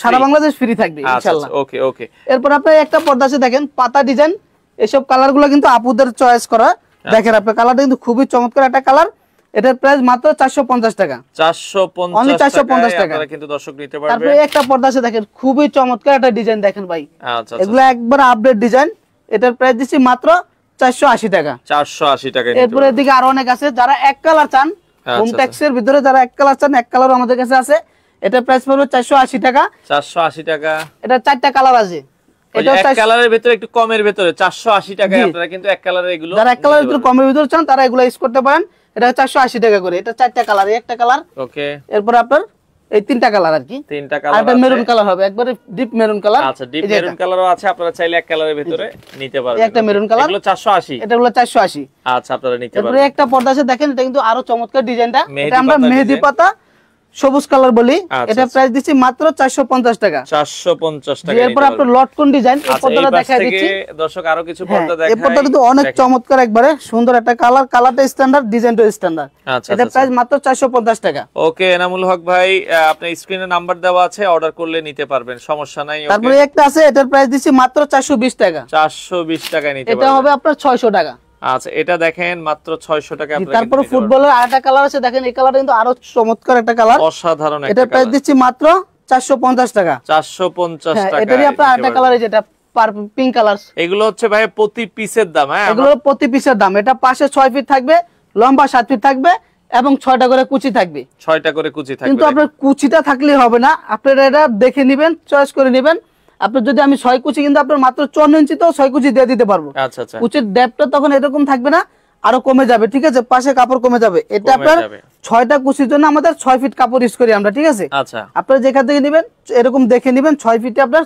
Speaker 2: সারা বাংলাদেশ ফ্রি থাকবে ইনশাআল্লাহ। ওকে ওকে। এরপর আপনার একটা পর্দা আছে দেখেন, পাতা ডিজাইন, এসব কালারগুলো কিন্তু আপুদের চয়েস করা। দেখেন আপনার কালারটা কিন্তু খুবই চমৎকার একটা কালার। এটার প্রাইস মাত্র 450 টাকা। 450 টাকা কিন্তু দর্শক নিতে পারবে। তারপরে একটা পর্দা আছে দেখেন, খুবই চমৎকার একটা ডিজাইন দেখেন ভাই। আচ্ছা, এগুলো একবার আপডেট ডিজাইন। এটার প্রাইস দিচ্ছি মাত্র 480 টাকা।
Speaker 1: 480 টাকা।
Speaker 2: এরপরে এদিকে আরো অনেক আছে, যারা এক কালার চান হোম ট্যাক্সের ভিতরে, যারা এক কালার চান, এক কালার আমাদের কাছে আছে। এটা প্রাইস পড়বে 480 টাকা।
Speaker 1: 480 টাকা।
Speaker 2: এটা 4টা কালার আছে।
Speaker 1: এটা এক কালারের ভিতরে একটু কমের ভিতরে 480 টাকায় আপনারা কিন্তু এক কালারের এগুলো,
Speaker 2: যারা এক কালারের ভিতরে কমের ভিতরে চান তারা এগুলো ইউজ করতে পারেন। এটা 480 টাকা করে। এটা 4টা কালার, একটা কালার।
Speaker 1: ওকে।
Speaker 2: এরপর আপনার এই 3টা কালার আর কি,
Speaker 1: 3টা কালার।
Speaker 2: আর এটা মেরুন কালার হবে, একবারে ডিপ মেরুন কালার।
Speaker 1: আচ্ছা, ডিপ মেরুন কালারও আছে, আপনারা চাইলে এক কালারের ভিতরে নিতে পারবেন।
Speaker 2: একটা মেরুন কালার,
Speaker 1: এগুলো 480।
Speaker 2: এটা হলো 480।
Speaker 1: আচ্ছা, আপনারা নিতে পারবেন।
Speaker 2: এরপরে একটা পর্দা আছে দেখেন, এটা কিন্তু আরো চমৎকার ডিজাইনটা। এটা আমরা মেহেদি পাতা সবুজ কালার বলি। এটা প্রাইস দিচ্ছি মাত্র 450 টাকা।
Speaker 1: 450 টাকা।
Speaker 2: এরপর আপনার লটকন ডিজাইন, এই পর্দাটা দেখাই দিচ্ছি
Speaker 1: দর্শক। আরো কিছু পর্দা দেখাই।
Speaker 2: এই পর্দা কিন্তু অনেক চমৎকার, একবারে সুন্দর একটা কালার, কালারটা স্ট্যান্ডার্ড, ডিজাইনটা স্ট্যান্ডার্ড। এটা প্রাইস মাত্র 450 টাকা।
Speaker 1: ওকে এনামুল হক ভাই, আপনার স্ক্রিনে নাম্বার দেওয়া আছে, অর্ডার করলে নিতে পারবেন, সমস্যা নাই।
Speaker 2: তারপরে একটা আছে, এটার প্রাইস দিচ্ছি মাত্র 420 টাকা।
Speaker 1: 420 টাকায় নিতে পারবেন।
Speaker 2: এটা হবে আপনার 600 টাকা।
Speaker 1: আচ্ছা, এটা দেখেন মাত্র 600 টাকা আপনারা।
Speaker 2: তারপর ফুটবলের আরেকটা কালার আছে দেখেন, এই কালারটা কিন্তু আরো চমৎকার একটা কালার,
Speaker 1: অসাধারণ একটা কালার।
Speaker 2: এটা প্রাইস দিচ্ছি মাত্র 450 টাকা।
Speaker 1: 450 টাকা।
Speaker 2: এটারই আপনার আরেকটা কালার, যেটা পিঙ্ক কালার।
Speaker 1: এগুলো হচ্ছে ভাই প্রতি পিসের দাম। হ্যাঁ,
Speaker 2: এগুলো প্রতি পিসের দাম। এটা পাশে 6 ফিট থাকবে, লম্বা 7 ফিট থাকবে এবং 6টা করে কুচি থাকবে।
Speaker 1: 6টা করে কুচি থাকবে।
Speaker 2: কিন্তু আপনার কুচিটা থাকলেই হবে না, আপনারা এটা দেখে নেবেন, চয়েস করে নেবেন। আপনার যদি আমি 6 কুচি, কিন্তু আপনার মাত্র 54 ইঞ্চিতেও 6 কুচি দিয়ে দিতে পারবো।
Speaker 1: আচ্ছা আচ্ছা।
Speaker 2: কুচির ডেপটা তখন এরকম থাকবে না, আরো কমে যাবে, ঠিক আছে? পাশে কাপড় কমে যাবে। এটা আপনার 6টা কুচির জন্য আমাদের 6 ফিট কাপড় ইউজ করি আমরা, ঠিক আছে?
Speaker 1: আচ্ছা,
Speaker 2: আপনারা যেখান থেকে নেবেন এরকম দেখে নেবেন, 6 ফিটে আপনার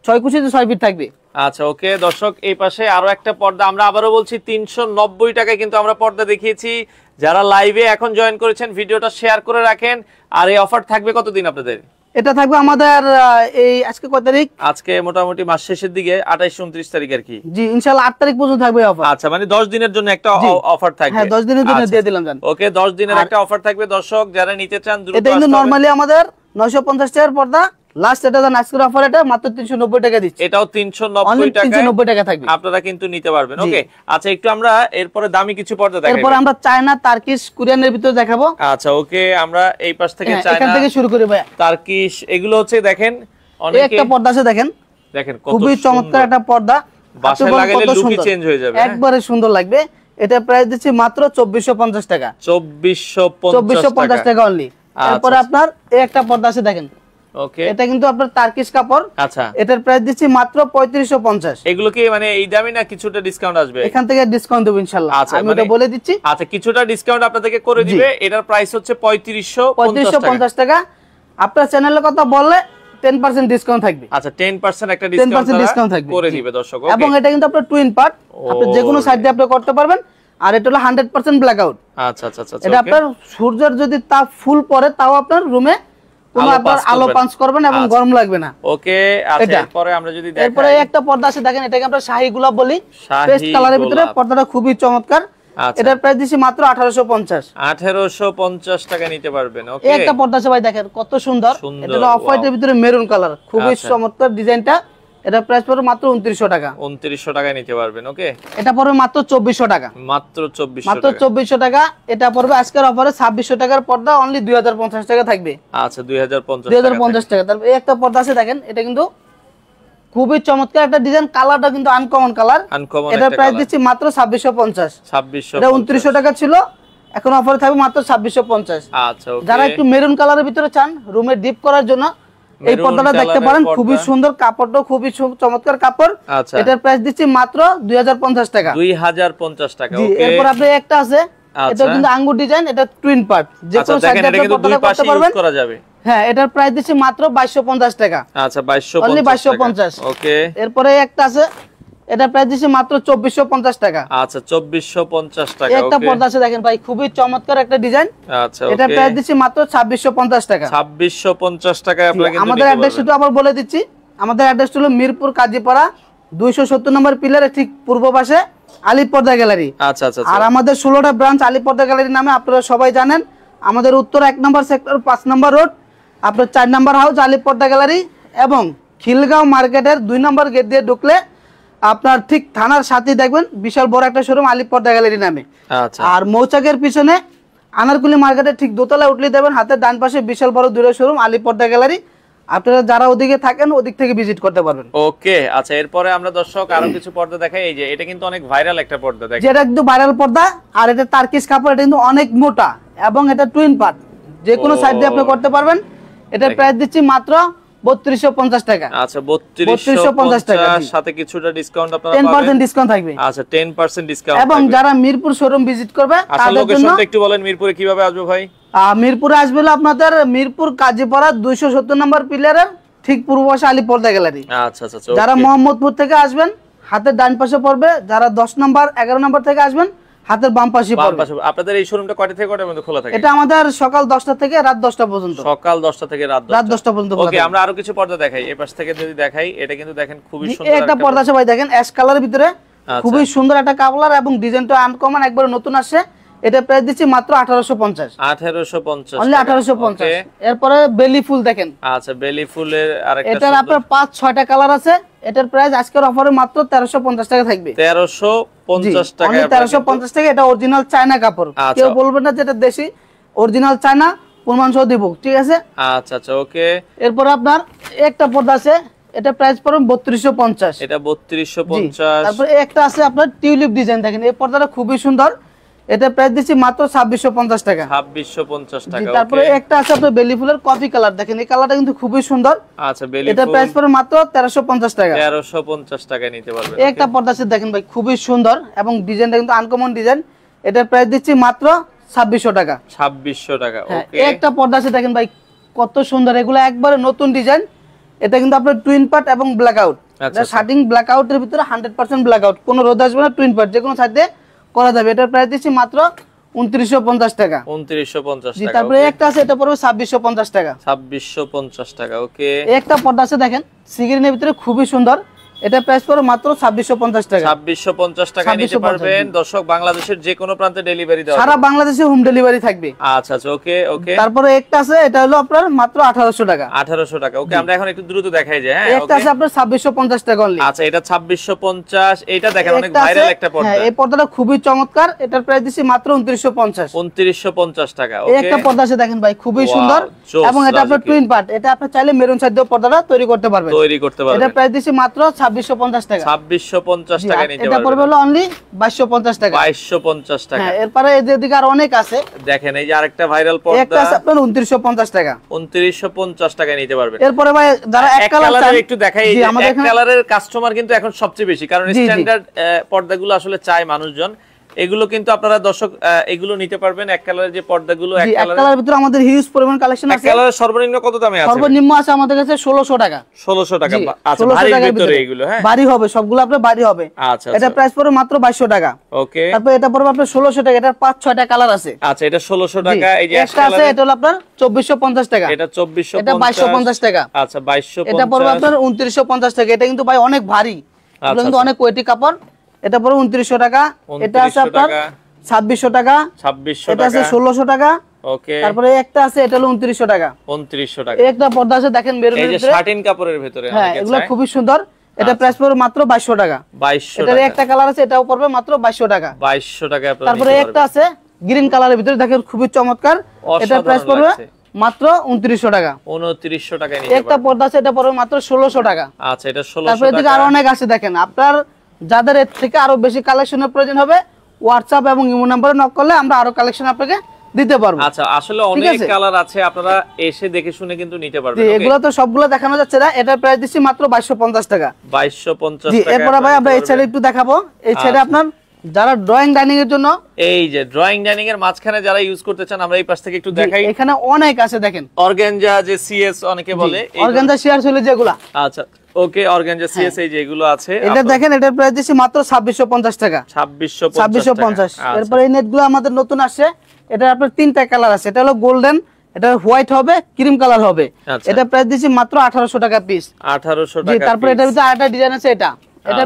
Speaker 2: 6 কুচিতে 6 ফিট থাকবে।
Speaker 1: আচ্ছা, ওকে দর্শক, এই পাশে আরো একটা পর্দা, আমরা আবারও বলছি 390 টাকায় কিন্তু আমরা পর্দা দেখিয়েছি। যারা লাইভে এখন জয়েন করেছেন ভিডিওটা শেয়ার করে রাখেন। আর এই অফার থাকবে কতদিন আপনাদের?
Speaker 2: এটা থাকবে আমাদের এই আজকে কত তারিখ?
Speaker 1: আজকে মোটামুটি মাস শেষের দিকে 28 29 তারিখ আর কি।
Speaker 2: জি, ইনশাআল্লাহ 8 তারিখ পর্যন্ত থাকবে অফার।
Speaker 1: আচ্ছা, মানে 10 দিনের জন্য একটা অফার থাকবে।
Speaker 2: হ্যাঁ, 10 দিনের জন্য দিয়ে দিলাম জান।
Speaker 1: ওকে, 10 দিনের একটা অফার থাকবে দর্শক, যারা নিতে চান দ্রুত।
Speaker 2: এটা কিন্তু নরমালি আমাদের 950 টাকার পর্দা, লাস্ট এটা জান আজকের অফার, এটা মাত্র 390 টাকা দিচ্ছি।
Speaker 1: এটাও 390 টাকা,
Speaker 2: 390 টাকা থাকবে,
Speaker 1: আপনারা কিন্তু নিতে পারবেন। ওকে, আচ্ছা, একটু আমরা এরপরে দামি কিছু পর্দা দেখাবো।
Speaker 2: এরপর আমরা চায়না, তার্কিশ, কোরিয়ানের ভিতরে দেখাবো।
Speaker 1: আচ্ছা, ওকে, আমরা এই পাশ থেকে চায়না,
Speaker 2: এখান থেকে শুরু করি ভাই।
Speaker 1: তার্কিশ, এগুলো হচ্ছে দেখেন অনেক
Speaker 2: একটা পর্দা আছে দেখেন,
Speaker 1: দেখেন কত
Speaker 2: খুবই চমৎকার একটা পর্দা,
Speaker 1: বাসায় লাগালে লুকই চেঞ্জ হয়ে যাবে,
Speaker 2: একবারে সুন্দর লাগবে। এটা প্রাইস দিচ্ছি মাত্র 2450 টাকা। 2450 টাকা অনলি। এরপর আপনার এই একটা পর্দা আছে দেখেন,
Speaker 1: ওকে,
Speaker 2: এটা কিন্তু আপনার তার্কিশ কাপড়।
Speaker 1: আচ্ছা,
Speaker 2: এটার প্রাইস দিচ্ছি মাত্র 3550।
Speaker 1: এগুলো কি মানে এই দামে না কিছুটা ডিসকাউন্ট আসবে?
Speaker 2: এখান থেকে ডিসকাউন্ট দেব ইনশাআল্লাহ, আমি এটা বলে দিচ্ছি।
Speaker 1: আচ্ছা, কিছুটা ডিসকাউন্ট আপনাদেরকে করে দিবে। এটার প্রাইস হচ্ছে 3550
Speaker 2: টাকা। আপনার চ্যানেলের কথা বললে 10% ডিসকাউন্ট থাকবে।
Speaker 1: আচ্ছা, 10% একটা ডিসকাউন্ট
Speaker 2: থাকবে
Speaker 1: করে দিবে দর্শক।
Speaker 2: এবং এটা কিন্তু আপনার টুইন পার্ট, আপনি যে কোনো সাইড দিয়ে আপনি করতে পারবেন। আর এটা হলো 100% ব্ল্যাক আউট।
Speaker 1: আচ্ছা আচ্ছা আচ্ছা,
Speaker 2: এটা আপনার সূর্যের যদি তাপ ফুল পড়ে তাও আপনার রুমে কোনো আপনার আলো পাঞ্চ করবেন এবং গরম লাগবে না।
Speaker 1: ওকে, আচ্ছা, এরপরে আমরা যদি দেখাই,
Speaker 2: এরপরে একটা পর্দা আছে দেখেন, এটাকে আমরা শাহী গোলাপ বলি, পেস্ট কালারের ভিতরে পর্দাটা খুবই চমৎকার। এটার প্রাইস দিছি মাত্র 1850।
Speaker 1: 1850 টাকা নিতে পারবেন। ওকে,
Speaker 2: এই একটা পর্দা আছে ভাই দেখেন কত সুন্দর, এটা হলো অফ হোয়াইটের ভিতরে মেরুন কালার, খুবই চমৎকার ডিজাইনটা। এটা প্রাইস পড়বে মাত্র 2900 টাকা।
Speaker 1: 2900 টাকায় নিতে পারবেন। ওকে,
Speaker 2: এটা পড়বে মাত্র 2400 টাকা।
Speaker 1: মাত্র 2400
Speaker 2: টাকা। এটা পড়বে আজকের অফারে 2600 টাকার পর্দা, অনলি 2050 টাকা থাকবে।
Speaker 1: আচ্ছা, 2050
Speaker 2: টাকা। তারপর এই একটা পর্দা আছে দেখেন, এটা কিন্তু খুবই চমৎকার একটা ডিজাইন, কালারটা কিন্তু আনকমন কালার। এটা প্রাইস দিচ্ছি মাত্র 2650। এটা 2900 টাকা ছিল, এখন অফারে থাকবে মাত্র 2650।
Speaker 1: আচ্ছা, ওকে,
Speaker 2: যারা একটু মেরুন কালারের ভিতরে চান রুমে ডিপ করার জন্য এই পর্দাটা দেখতে পারেন, খুবই সুন্দর, কাপড়টাও খুবই চমৎকার কাপড়। এটার প্রাইস দিচ্ছি মাত্র 2050 টাকা।
Speaker 1: 2050 টাকা।
Speaker 2: ওকে, এরপর আপনি একটা আছে, এটা কিন্তু আঙ্গুর ডিজাইন, এটা টুইন পার্ট, যে কোনো সাইডে আপনি পর্দাটা করতে পারবেন,
Speaker 1: করা যাবে।
Speaker 2: হ্যাঁ, এটার প্রাইস দিচ্ছি মাত্র 2250 টাকা।
Speaker 1: আচ্ছা, 2250।
Speaker 2: ওকে, এরপরে একটা আছে, এটা প্রাইস দিচ্ছি মাত্র 2450 টাকা।
Speaker 1: আচ্ছা, 2450 টাকা।
Speaker 2: একটা পর্দা আছে দেখেন ভাই, খুবই চমৎকার একটা ডিজাইন।
Speaker 1: আচ্ছা,
Speaker 2: এটা প্রাইস দিচ্ছি মাত্র 2650 টাকা।
Speaker 1: 2650 টাকায় আপনারা কিন্তু
Speaker 2: আমাদের অ্যাড্রেস একটু আবার বলে দিচ্ছি। আমাদের অ্যাড্রেস হলো মিরপুর কাজীপাড়া 270 নম্বর পিলারের ঠিক পূর্ব পাশে আলী পর্দা গ্যালারি।
Speaker 1: আচ্ছা আচ্ছা।
Speaker 2: আর আমাদের 16টা ব্রাঞ্চ আলী পর্দা গ্যালারি নামে, আপনারা সবাই জানেন। আমাদের উত্তর 1 নম্বর সেক্টর 5 নম্বর রোড, আপনার 4 নম্বর হাউস আলী পর্দা গ্যালারি, এবং খিলগাঁও মার্কেটের 2 নম্বর গেট দিয়ে ঢুকলে আপনার ঠিক থানার সাথে দেখবেন বিশাল বড় একটা শোরুম আলী পর্দা গ্যালারি নামে।
Speaker 1: আচ্ছা,
Speaker 2: আর মৌচাকের পিছনে আনারকুলি মার্কেটের ঠিক দোতলায় উঠলে দেবেন, হাতের ডান পাশে বিশাল বড় দূরে শোরুম আলী পর্দা গ্যালারি। আপনারা যারা ওদিকে থাকেন ওদিক থেকে ভিজিট করতে পারবেন।
Speaker 1: ওকে, আচ্ছা এরপরে আমরা দর্শক আরো কিছু পর্দা দেখাই। এই যে এটা কিন্তু অনেক ভাইরাল একটা পর্দা, দেখেন
Speaker 2: যেটা একদম ভাইরাল পর্দা, আর এটা টার্কিশ কাপড়, এটা কিন্তু অনেক মোটা এবং এটা টুইন পার্ট, যে কোনো সাইড দিয়ে আপনি করতে পারবেন। এটার প্রাইস দিচ্ছি মাত্র 3250 টাকা।
Speaker 1: আচ্ছা 3250 টাকা, সাথে কিছুটা ডিসকাউন্ট আপনারা পাবেন,
Speaker 2: 10% ডিসকাউন্ট থাকবে।
Speaker 1: আচ্ছা 10% ডিসকাউন্ট।
Speaker 2: এবং যারা মিরপুর শোরুম ভিজিট করবে
Speaker 1: তাদের জন্য লোকেশনটা একটু বলেন, মিরপুরে কিভাবে আসবে ভাই?
Speaker 2: মিরপুরে আসবে আপনাদের মিরপুর কাজীপাড়া 270 নম্বর পিলারের ঠিক পূর্ব পাশে আলী পর্দা গ্যালারি।
Speaker 1: আচ্ছা আচ্ছা,
Speaker 2: যারা মোহাম্মদপুর থেকে আসবেন হাতের ডান পাশে পড়বে, যারা 10 নম্বর 11 নম্বর থেকে আসবেন হাতের বাম পাশে পড়বে।
Speaker 1: আপনাদের এই শোরুমটা কয়টা থেকে কয়টার মধ্যে খোলা থাকে?
Speaker 2: এটা আমাদের সকাল 10টা থেকে রাত 10টা পর্যন্ত।
Speaker 1: সকাল 10টা থেকে রাত
Speaker 2: 10টা পর্যন্ত।
Speaker 1: ওকে, আমরা আরো কিছু পর্দা দেখাই। এই পাশ থেকে যদি দেখাই, এটা কিন্তু দেখেন খুবই সুন্দর
Speaker 2: একটা পর্দা আছে ভাই, দেখেন অ্যাশ কালারের ভিতরে খুবই সুন্দর একটা কালার এবং ডিজাইনটা আনকমন, একবার নতুন আসছে। এটা প্রাইস দিচ্ছি মাত্র 1850।
Speaker 1: 1850
Speaker 2: অনলি 1850। এরপরে বেলি ফুল দেখেন।
Speaker 1: আচ্ছা বেলি ফুলের আরেকটা,
Speaker 2: এটার আপনার 5-6টা কালার আছে। এটার প্রাইস আজকের অফারে মাত্র 1350 টাকা থাকবে।
Speaker 1: 1350 টাকা,
Speaker 2: অনলি 1350 টাকা। এটা অরিজিনাল চায়না কাপড়, কেউ বলবে না যেটা দেশি, অরিজিনাল চায়না, প্রমাণ সহ দিব, ঠিক আছে?
Speaker 1: আচ্ছা আচ্ছা ওকে।
Speaker 2: এরপর আপনার একটা পর্দা আছে, এটা প্রাইস পড়বে 3250।
Speaker 1: এটা 3250।
Speaker 2: তারপর একটা আছে আপনার টিউলিপ ডিজাইন, দেখেন এই পর্দাটা খুবই সুন্দর। এটা প্রাইস দিচ্ছি মাত্র 2650 টাকা।
Speaker 1: 2650 টাকা।
Speaker 2: তারপরে একটা আছে আপনার বেলি ফুলের কফি কালার, দেখেন এই কালারটা কিন্তু খুবই সুন্দর।
Speaker 1: আচ্ছা বেলি ফুল,
Speaker 2: এটা প্রাইস পড়বে মাত্র 1350 টাকা।
Speaker 1: 1350 টাকায় নিতে পারবেন।
Speaker 2: একটা পর্দা আছে দেখেন ভাই, খুবই সুন্দর এবং ডিজাইনটা কিন্তু আনকমন ডিজাইন। এটা প্রাইস দিচ্ছি মাত্র 2600 টাকা।
Speaker 1: 2600 টাকা। ওকে,
Speaker 2: একটা পর্দা আছে দেখেন ভাই, কত সুন্দর, এগুলো একবারে নতুন ডিজাইন। এটা কিন্তু আপনার টুইন পার্ট এবং ব্ল্যাক আউট। এটা শার্টিং ব্ল্যাক আউটের ভিতরে 100% ব্ল্যাক আউট, কোনো রোদ আসবে না, টুইন পার্ট যে কোনো সাইডে করা যাবে। এটার প্রাইস দিচ্ছি মাত্র 2950 টাকা।
Speaker 1: 2950 টাকা।
Speaker 2: তারপরে একটা আছে, এটা পড়বে 2650 টাকা।
Speaker 1: 2650 টাকা। ওকে,
Speaker 2: একটা পর্দা আছে দেখেন সিগ্রিনের ভিতরে খুবই সুন্দর। এটা প্রাইস পড়বে মাত্র 2650 টাকা।
Speaker 1: 2650 টাকায় নিতে পারবেন। দর্শক বাংলাদেশের যে কোনো প্রান্তে ডেলিভারি দেওয়া,
Speaker 2: সারা বাংলাদেশে হোম ডেলিভারি থাকবে।
Speaker 1: আচ্ছা আচ্ছা ওকে ওকে।
Speaker 2: তারপরে একটা আছে, এটা হলো আপনার মাত্র 1800 টাকা।
Speaker 1: 1800 টাকা। ওকে, আমরা এখন একটু দ্রুত দেখাই যে হ্যাঁ।
Speaker 2: একটা আছে আপনার 2650 টাকা অনলি।
Speaker 1: আচ্ছা এটা 2650। এটা দেখেন অনেক ভাইরাল একটা পর্দা।
Speaker 2: হ্যাঁ, এই পর্দাটা খুবই চমৎকার। এটার প্রাইস দিছি মাত্র 2950।
Speaker 1: 2950 টাকা। ওকে,
Speaker 2: একটা পর্দা আছে দেখেন ভাই, খুবই সুন্দর এবং এটা আপনার টুইন পার্ট। এটা আপনি চাইলে মেরুন সাইড দিয়ে পর্দাটা তৈরি করতে পারবেন। এটা প্রাইস দিছি মাত্র 2650 টাকা।
Speaker 1: 2650 টাকা নিতে পারবেন।
Speaker 2: এটা পড়বে হলো অনলি 2250 টাকা।
Speaker 1: 2250 টাকা।
Speaker 2: হ্যাঁ, এরপরে এদিকে আর অনেক আছে।
Speaker 1: দেখেন এই যে আরেকটা ভাইরাল পর্দা,
Speaker 2: একটা আছে আপনার 2950 টাকা।
Speaker 1: 2950 টাকা নিতে পারবেন।
Speaker 2: এরপরে ভাই যারা এক কালারের
Speaker 1: একটু দেখাই, এই যে এক কালারের কাস্টমার কিন্তু এখন সবচেয়ে বেশি, কারণ স্ট্যান্ডার্ড পর্দাগুলো আসলে চায় মানুষজন। এগুলো কিন্তু আপনারা দর্শক এগুলো নিতে পারবেন। এক কালারের যে পর্দাগুলো, এক কালারের
Speaker 2: ভিতরে আমাদের হিউজ পরিমাণ কালেকশন আছে।
Speaker 1: এক কালারের সর্বনিম্ন কত দামে আছে?
Speaker 2: সর্বনিম্ন আছে আমাদের কাছে 1600 টাকা।
Speaker 1: 1600 টাকা। আচ্ছা ভারীর ভিতরে এগুলো, হ্যাঁ
Speaker 2: ভারী হবে, সবগুলো আপনার ভারী হবে।
Speaker 1: আচ্ছা,
Speaker 2: এটা প্রাইস পড়বে মাত্র 2200 টাকা।
Speaker 1: ওকে,
Speaker 2: তারপর এটা পড়বে আপনার 1600 টাকা। এটা 5-6টা কালার আছে।
Speaker 1: আচ্ছা এটা 1600 টাকা। এই যে
Speaker 2: একটা আছে, এটা হলো আপনার 2450 টাকা।
Speaker 1: এটা 2450।
Speaker 2: এটা 2250 টাকা।
Speaker 1: আচ্ছা 2250।
Speaker 2: এটা পড়বে আপনার 2950 টাকা। এটা কিন্তু ভাই অনেক ভারী, এগুলো কিন্তু অনেক ওয়েটি কাপড়। এটা পড়বে 2900 টাকা। এটা আছে আপনার 2600 টাকা।
Speaker 1: 2600
Speaker 2: এটা আছে
Speaker 1: টাকা।
Speaker 2: 1600 টাকা।
Speaker 1: ওকে,
Speaker 2: তারপরে একটা আছে, এটা হলো 2900 টাকা।
Speaker 1: 2900 টাকা।
Speaker 2: একটা পর্দা আছে দেখেন মেরুনের ভিতরে,
Speaker 1: এই যে শার্টিন কাপড়ের ভিতরে,
Speaker 2: হ্যাঁ এগুলো খুবই সুন্দর। এটা প্রাইস পড়বে মাত্র 2200 টাকা।
Speaker 1: 2200
Speaker 2: টাকা। এটার একটা কালার আছে, এটাও পড়বে মাত্র 2200 টাকা।
Speaker 1: 2200 টাকা আপনারা।
Speaker 2: তারপরে একটা আছে গ্রিন কালারের ভিতরে, দেখেন খুবই চমৎকার। এটার প্রাইস পড়বে মাত্র 2900 টাকা।
Speaker 1: 2900 টাকা নিতে পারবেন।
Speaker 2: একটা পর্দা আছে, এটা পড়বে মাত্র 1600 টাকা।
Speaker 1: আচ্ছা এটা 1600 টাকা।
Speaker 2: তারপরে এদিকে আরো অনেক আছে দেখেন। আপনার যাদের এর থেকে আরো বেশি কালেকশনের প্রয়োজন হবে, হোয়াটসঅ্যাপ এবং ইমো নম্বরে নক করলে আমরা আরো কালেকশন আপনাকে দিতে পারবো।
Speaker 1: আচ্ছা আসলে অনেক কালার আছে, আপনারা এসে দেখে শুনে কিন্তু নিতে পারবেন।
Speaker 2: এগুলো তো সবগুলো দেখানো যাচ্ছে না। এটার প্রাইস দিচ্ছি মাত্র 2250 টাকা।
Speaker 1: 2250
Speaker 2: জি,
Speaker 1: টাকা।
Speaker 2: এরপর ভাই আমরা এই সাইডে একটু দেখাবো। এই সাইডে আপনার যারা ড্রয়িং ডাইনিং এর জন্য,
Speaker 1: এই যে ড্রয়িং ডাইনিং এর মাঝখানে যারা ইউজ করতে চান, আমরা এই পাশ থেকে একটু দেখাই।
Speaker 2: এখানে অনেক আছে দেখেন।
Speaker 1: অর্গানজা যে সিএস অনেকে বলে,
Speaker 2: অর্গানজা শেয়ার চলে যেগুলা।
Speaker 1: আচ্ছা ওকে, অর্গানজা সিএস এই যে এগুলো আছে।
Speaker 2: এটা দেখেন, এটার প্রাইস দিচ্ছি মাত্র 2650 টাকা। 2650। এরপর এই নেটগুলো আমাদের নতুন আসছে। এটা আপনার 3টা কালার আছে। এটা হলো গোল্ডেন, এটা হোয়াইট হবে, ক্রিম কালার হবে। এটা প্রাইস দিচ্ছি মাত্র 1800 টাকা পিস।
Speaker 1: 1800
Speaker 2: জি,
Speaker 1: টাকা।
Speaker 2: তারপর এটার ভিতরে আরেকটা ডিজাইন আছে, এটা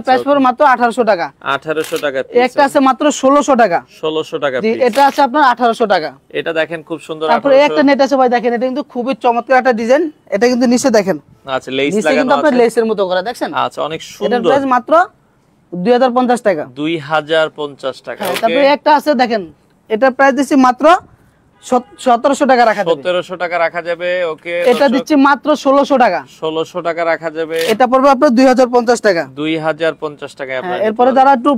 Speaker 2: প্রাইস পড়বে মাত্র 1800 টাকা।
Speaker 1: 1800 টাকা পিস।
Speaker 2: একটা আছে মাত্র 1600 টাকা।
Speaker 1: 1600 টাকা
Speaker 2: জি,
Speaker 1: পিস।
Speaker 2: এটা আছে আপনার 1800 টাকা।
Speaker 1: এটা দেখেন খুব সুন্দর।
Speaker 2: তারপর একটা নেট আছে ভাই, দেখেন এটা কিন্তু খুবই চমৎকার একটা ডিজাইন। এটা কিন্তু নিচে দেখেন,
Speaker 1: আচ্ছা লেস
Speaker 2: নিচে
Speaker 1: লাগানো
Speaker 2: কিন্তু
Speaker 1: আছে,
Speaker 2: আপনার লেসের মতো করা, দেখছেন?
Speaker 1: আচ্ছা অনেক সুন্দর।
Speaker 2: এটার প্রাইস মাত্র 2050 টাকা।
Speaker 1: 2050 টাকা।
Speaker 2: তারপর একটা আছে দেখেন, এটার প্রাইস দিচ্ছি মাত্র 1700 টাকা রাখা যাবে।
Speaker 1: 1700 টাকা রাখা যাবে। ওকে,
Speaker 2: এটা দিচ্ছি মাত্র 1600 টাকা।
Speaker 1: 1600 টাকা রাখা যাবে।
Speaker 2: এটা পড়বে আপনার 2050 টাকা।
Speaker 1: 2050 টাকা।
Speaker 2: এরপরে যারা একটু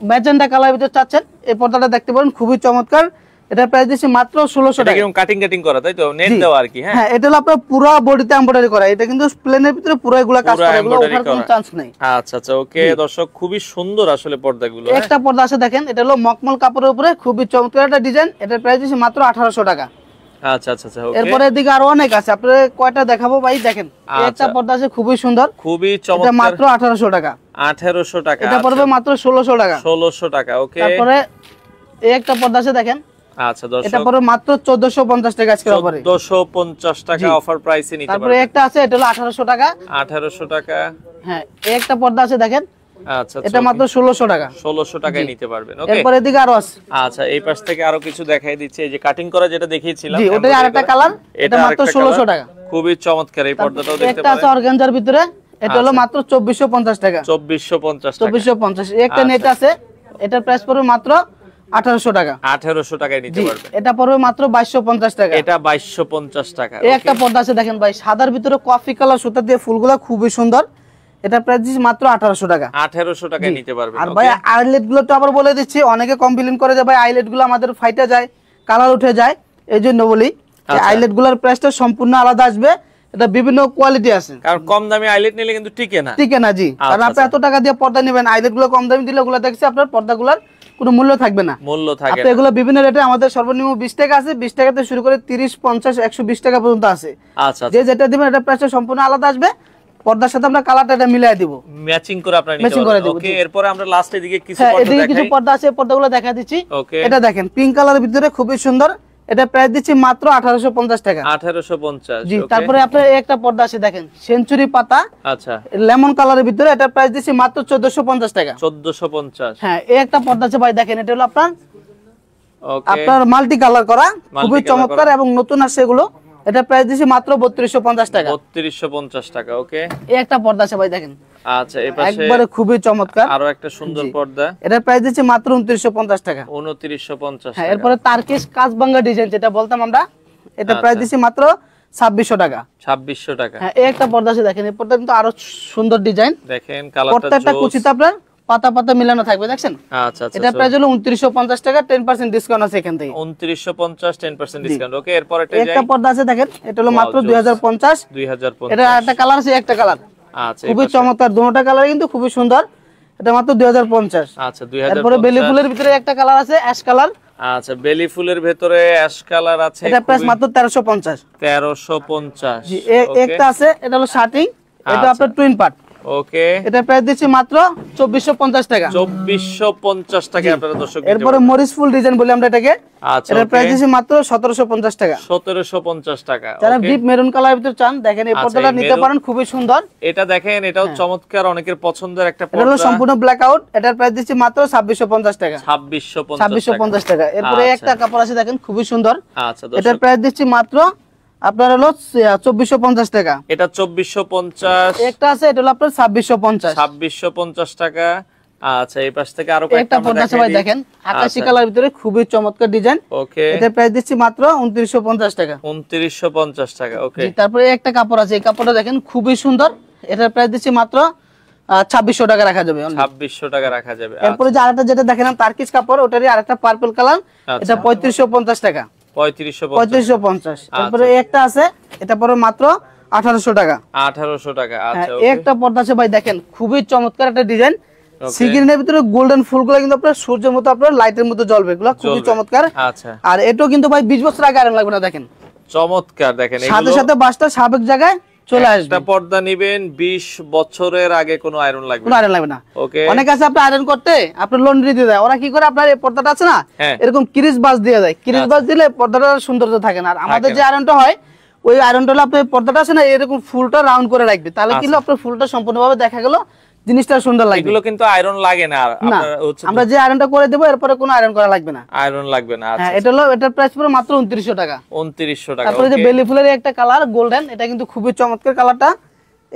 Speaker 2: ম্যাজেন্টা কালার ভিতরে চাচ্ছেন, এই পর্দাটা দেখতে পারেন, খুবই চমৎকার। এটা প্রাইস দিচ্ছি মাত্র 1600 টাকা।
Speaker 1: এরকম কাটিং কাটিং করা, তাই তো? নেট দেওয়া আর কি।
Speaker 2: হ্যাঁ, এটা হলো আপনার পুরো বডিতে এমব্রয়ডারি করা। এটা কিন্তু প্লেনের ভিতরে পুরো এগুলা কাজ করা, এগুলো ওঠার কোনো চান্স নাই।
Speaker 1: আচ্ছা আচ্ছা, ওকে দর্শক, খুবই সুন্দর আসলে পর্দাগুলো।
Speaker 2: একটা পর্দা আছে দেখেন, এটা হলো মকমল কাপড়ের উপরে খুবই চমৎকার একটা ডিজাইন। এটার প্রাইস দিচ্ছি মাত্র 1800 টাকা।
Speaker 1: আচ্ছা আচ্ছা আচ্ছা, ওকে।
Speaker 2: এরপরে এদিকে আরো অনেক আছে, আপনাদের কয়টা দেখাবো ভাই? দেখেন একটা পর্দা আছে খুবই সুন্দর,
Speaker 1: খুবই চমৎকার।
Speaker 2: এটা মাত্র 1800 টাকা।
Speaker 1: 1800 টাকা।
Speaker 2: এটা পড়বে মাত্র 1600 টাকা।
Speaker 1: 1600 টাকা, ওকে।
Speaker 2: তারপরে এই একটা পর্দা আছে দেখেন,
Speaker 1: আচ্ছা দর্শক,
Speaker 2: এটা পড়বে মাত্র 1450 টাকা আজকে অফারে।
Speaker 1: 1450 টাকা অফার প্রাইসে নিতে পারবেন।
Speaker 2: তারপরে একটা আছে, এটা হলো 1800 টাকা।
Speaker 1: 1800 টাকা।
Speaker 2: হ্যাঁ, এই একটা পর্দা আছে দেখেন,
Speaker 1: আচ্ছা,
Speaker 2: এটা মাত্র 1600 টাকা।
Speaker 1: 1600 টাকায় নিতে পারবেন, ওকে।
Speaker 2: এরপরে এদিকে আরো আছে।
Speaker 1: আচ্ছা, এই পাশ থেকে আরো কিছু দেখাই দিচ্ছি। এই যে কাটিং করা যেটা দেখিয়েছিলাম,
Speaker 2: জি, ওটাই আরেকটা কালার, এটা মাত্র 1600 টাকা।
Speaker 1: খুবই চমৎকার এই পর্দাটাও দেখতে পারেন।
Speaker 2: একটা আছে অর্গানজার ভিতরে, এটা হলো মাত্র 2450 টাকা।
Speaker 1: 2450 টাকা।
Speaker 2: 2450। একটা নেট আছে, এটার প্রাইস পড়বে মাত্র 1800 টাকা।
Speaker 1: 1800 টাকায় নিতে পারবেন।
Speaker 2: এটা পড়বে মাত্র 2250 টাকা।
Speaker 1: এটা 2250 টাকা।
Speaker 2: এই একটা পর্দা আছে দেখেন ভাই, সাদার ভিতরে কফি কালার সুতা দিয়ে ফুলগুলো খুবই সুন্দর। এটা প্রাইস দিচ্ছি মাত্র 1800 টাকা।
Speaker 1: 1800 টাকায় নিতে পারবেন।
Speaker 2: আর ভাই আইলেট গুলো তো আবার বলে দিচ্ছি, অনেকে কমপ্লেইন করে যে ভাই আইলেট গুলো আমাদের ফাইটা যায়, কালার উঠে যায়, এই জন্য বলি আইলেট গুলোর প্রাইসটা সম্পূর্ণ আলাদা আসবে। এটা বিভিন্ন কোয়ালিটি আছে,
Speaker 1: কারণ কম দামি আইলেট নিলে কিন্তু টিকে না।
Speaker 2: টিকে না, জি। কারণ আপনি এত টাকা দিয়ে পর্দা নেবেন, আইলেট গুলো কম দামি দিলে ওগুলো দেখছি আপনার পর্দাগুলোর কোনো মূল্য থাকবে না।
Speaker 1: মূল্য থাকে
Speaker 2: আপনি এগুলো বিভিন্ন রেটে, আমাদের সর্বনিম্ন 20 টাকা আছে, 20 টাকা থেকে শুরু করে 30, 50, 120 টাকা পর্যন্ত আছে।
Speaker 1: আচ্ছা,
Speaker 2: যে যেটা দিবেন এটা প্রাইসটা সম্পূর্ণ আলাদা আসবে। পর্দার সাথে আমরা কালারটা এটা মিলাই দিব,
Speaker 1: ম্যাচিং করে আপনারা নিতে পারবেন। ওকে, এরপর আমরা লাস্টে দিকে কিছু পর্দা দেখাই।
Speaker 2: এদিকে কিছু পর্দা আছে, পর্দাগুলো দেখা দিচ্ছি।
Speaker 1: ওকে,
Speaker 2: এটা দেখেন পিঙ্ক কালারের ভিতরে খুবই সুন্দর, এটা প্রাইস দিচ্ছি মাত্র 1850 টাকা।
Speaker 1: 1850,
Speaker 2: জি। তারপরে আপনার একটা পর্দা আছে দেখেন, সেঞ্চুরি পাতা,
Speaker 1: আচ্ছা,
Speaker 2: লেমন কালারের ভিতরে, এটা প্রাইস দিচ্ছি মাত্র 1450 টাকা।
Speaker 1: 1450।
Speaker 2: হ্যাঁ, এই একটা পর্দা আছে ভাই দেখেন, এটা হলো
Speaker 1: ওকে,
Speaker 2: আপনার মাল্টি কালার করা, খুবই চমৎকার এবং নতুন আসছে এগুলো। এটা প্রাইস দিচ্ছি মাত্র 3250 টাকা।
Speaker 1: 3250 টাকা, ওকে।
Speaker 2: এই একটা পর্দা আছে ভাই দেখেন,
Speaker 1: আচ্ছা, এই পাশে
Speaker 2: একবারে খুবই চমৎকার,
Speaker 1: আরো একটা সুন্দর পর্দা।
Speaker 2: এটা প্রাইস দিচ্ছি মাত্র 2950 টাকা।
Speaker 1: 2950
Speaker 2: হ্যাঁ,
Speaker 1: টাকা।
Speaker 2: এরপরে তারকিস কাজবাঙ্গা ডিজাইন যেটা বলতাম আমরা, এটা প্রাইস দিচ্ছি মাত্র 2600 টাকা।
Speaker 1: 2600 টাকা।
Speaker 2: হ্যাঁ, এই একটা পর্দা আছে দেখেন, এই পর্দা কিন্তু আরো সুন্দর ডিজাইন।
Speaker 1: দেখেন কালারটা
Speaker 2: প্রত্যেকটা কুচিতে আপনার পাতা পাতা মিলানো থাকবে, দেখছেন?
Speaker 1: আচ্ছা আচ্ছা,
Speaker 2: এটা প্রাইস হলো 2950 টাকা, 10% ডিসকাউন্ট আছে এখান থেকে।
Speaker 1: 2950, 10% ডিসকাউন্ট। ওকে, এরপর এটা
Speaker 2: একটা পর্দা আছে দেখেন, এটা হলো মাত্র 2050।
Speaker 1: 2050।
Speaker 2: এটা একটা কালার আছে, একটা কালার
Speaker 1: আচ্ছা,
Speaker 2: খুবই চমৎকার, দুটোটা কালার কিন্তু খুবই সুন্দর। এটা মাত্র 2050।
Speaker 1: আচ্ছা, 2050।
Speaker 2: এরপরে বেলি ফুলের ভিতরে একটা কালার আছে, অ্যাশ কালার।
Speaker 1: আচ্ছা, বেলি ফুলের ভিতরে অ্যাশ কালার আছে,
Speaker 2: এটা প্রাইস মাত্র 1350।
Speaker 1: 1350।
Speaker 2: জি। একটা আছে, এটা হলো শার্টিং, এটা আপনার টুইন পার্ট।
Speaker 1: ওকে,
Speaker 2: এটা প্রাইস দিচ্ছি মাত্র 2450 টাকা।
Speaker 1: 2450 টাকা আপনারা দর্শক।
Speaker 2: এরপরে মরিস ফুল ডিজাইন বলি আমরা এটাকে,
Speaker 1: আচ্ছা,
Speaker 2: এটা প্রাইস দিচ্ছি মাত্র 1750 টাকা।
Speaker 1: 1750 টাকা।
Speaker 2: যারা ডিপ মেরুন কালারের ভিতর চান, দেখেন এই পর্দাটা নিতে পারেন, খুবই সুন্দর।
Speaker 1: এটা দেখেন, এটাও চমৎকার, অনেকের পছন্দের একটা
Speaker 2: এটা হলো
Speaker 1: পর্দা।
Speaker 2: সম্পূর্ণ ব্ল্যাক আউট, এটার প্রাইস দিচ্ছি মাত্র 2650 টাকা।
Speaker 1: 2650
Speaker 2: টাকা। এরপরে একটা কাপড় আছে দেখেন, খুবই সুন্দর।
Speaker 1: আচ্ছা,
Speaker 2: এটার প্রাইস দিচ্ছি মাত্র আপনার হলো 2450 টাকা।
Speaker 1: এটা 2450।
Speaker 2: একটা আছে, এটা হলো আপনার 2650।
Speaker 1: 2650 টাকা। আচ্ছা, এই পাশ থেকে আরো
Speaker 2: একটা পর্দা আছে ভাই দেখেন, আকাশী কালার ভিতরে খুবই চমৎকার ডিজাইন।
Speaker 1: ওকে,
Speaker 2: এটা প্রাইস দিচ্ছি মাত্র 2950 টাকা।
Speaker 1: 2950 টাকা। ওকে,
Speaker 2: তারপরে একটা কাপড় আছে, এই কাপড়টা দেখেন খুবই সুন্দর, এটার প্রাইস দিচ্ছি মাত্র 2600 টাকা রাখা যাবে।
Speaker 1: 2600 টাকা রাখা যাবে।
Speaker 2: এরপরে যে আরেকটা যেটা দেখেন তারকিস কাপড়, ওটারই আরেকটা পার্পল কালার, এটা 3550 টাকা। 3550। তারপরে একটা আছে, এটা পড়বে মাত্র 1800 টাকা।
Speaker 1: 1800 টাকা। আচ্ছা,
Speaker 2: একটা পর্দা আছে ভাই দেখেন, খুবই চমৎকার একটা ডিজাইন। সিগ্রিনের ভিতরে গোল্ডেন ফুলগুলো কিন্তু আপনার সূর্যের মতো, আপনার লাইটের মতো জ্বলবে, এগুলো খুবই চমৎকার।
Speaker 1: আচ্ছা,
Speaker 2: আর এটাও কিন্তু ভাই 20 বছর আগে আয়রন লাগবে না, দেখেন
Speaker 1: চমৎকার। দেখেন
Speaker 2: সাথে সাথে বাসটা স্বাভাবিক জায়গায় চলে আসবে।
Speaker 1: একটা পর্দা নেবেন 20 বছরের আগে কোনো আয়রন লাগবে না,
Speaker 2: কোনো আয়রন লাগবে না।
Speaker 1: ওকে,
Speaker 2: অনেক আছে আপনি আয়রন করতে আপনার লন্ড্রি দিয়ে দেয়, ওরা কি করে আপনার এই পর্দাটা আছে না, এরকম ক্রিজ বাস দিয়ে দেয়। ক্রিজ বাস দিলে পর্দাটা সৌন্দর্য থাকে না। আর আমাদের যে আয়রনটা হয়, ওই আয়রনটা হলো আপনার পর্দাটা আছে না, এরকম ফুলটা রাউন্ড করে রাখবে, তাহলে কি হলো আপনার ফুলটা সম্পূর্ণভাবে দেখা গেল, জিনিসটা সুন্দর লাগবে।
Speaker 1: এগুলো কিন্তু আয়রন লাগে না,
Speaker 2: আমরা যে আয়রনটা করে দেব এরপরে কোনো আয়রন করা লাগবে না,
Speaker 1: আয়রন লাগবে না।
Speaker 2: হ্যাঁ, এটা হলো, এটার প্রাইস পুরো মাত্র 2900 টাকা।
Speaker 1: 2900 টাকা।
Speaker 2: তারপরে যে বেলি ফুলের একটা কালার গোল্ডেন, এটা কিন্তু খুবই চমৎকার কালারটা,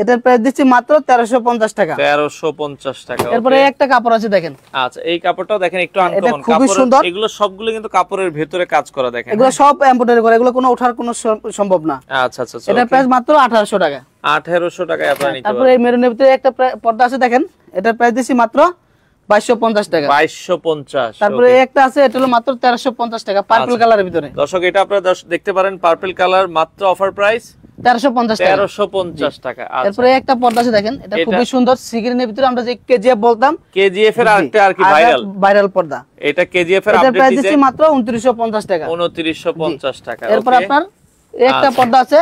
Speaker 2: এটার প্রাইস দিচ্ছি মাত্র 1350 টাকা।
Speaker 1: 1350 টাকা।
Speaker 2: এরপরে একটা কাপড় আছে দেখেন।
Speaker 1: আচ্ছা, এই কাপড়টাও দেখেন একটু আনকমন কাপড়, এগুলো সবগুলো কিন্তু কাপড়ের ভিতরে কাজ করা দেখেন,
Speaker 2: এগুলো সব এমব্রয়ডারি করা, এগুলো কোনো ওঠার কোনো সম্ভব না।
Speaker 1: আচ্ছা আচ্ছা,
Speaker 2: এটার প্রাইস মাত্র 1800 টাকা।
Speaker 1: 1800 টাকায় আপনারা নিতে পারেন।
Speaker 2: তারপরে এই মেরুনের ভিতরে একটা পর্দা আছে দেখেন, এটার প্রাইস দিচ্ছি মাত্র 2250 টাকা।
Speaker 1: 2250।
Speaker 2: তারপরে একটা আছে, এটা হলো মাত্র 1350 টাকা, পার্পল কালারের ভিতরে।
Speaker 1: দর্শক এটা আপনারা দেখতে পারেন, পার্পল কালার, মাত্র অফার প্রাইস
Speaker 2: 1350 টাকা।
Speaker 1: 1350 টাকা।
Speaker 2: তারপরে একটা পর্দা আছে দেখেন, এটা খুবই সুন্দর, সিগ্রিনের ভিতরে আমরা যে কেজিএফ বলতাম,
Speaker 1: কেজিএফ এর আরেকটা আর কি
Speaker 2: ভাইরাল পর্দা,
Speaker 1: এটা কেজিএফ এর
Speaker 2: আপডেট দিচ্ছে। এটার প্রাইস দিচ্ছি মাত্র 2950 টাকা।
Speaker 1: 2950 টাকা।
Speaker 2: এরপর আপনার একটা পর্দা আছে,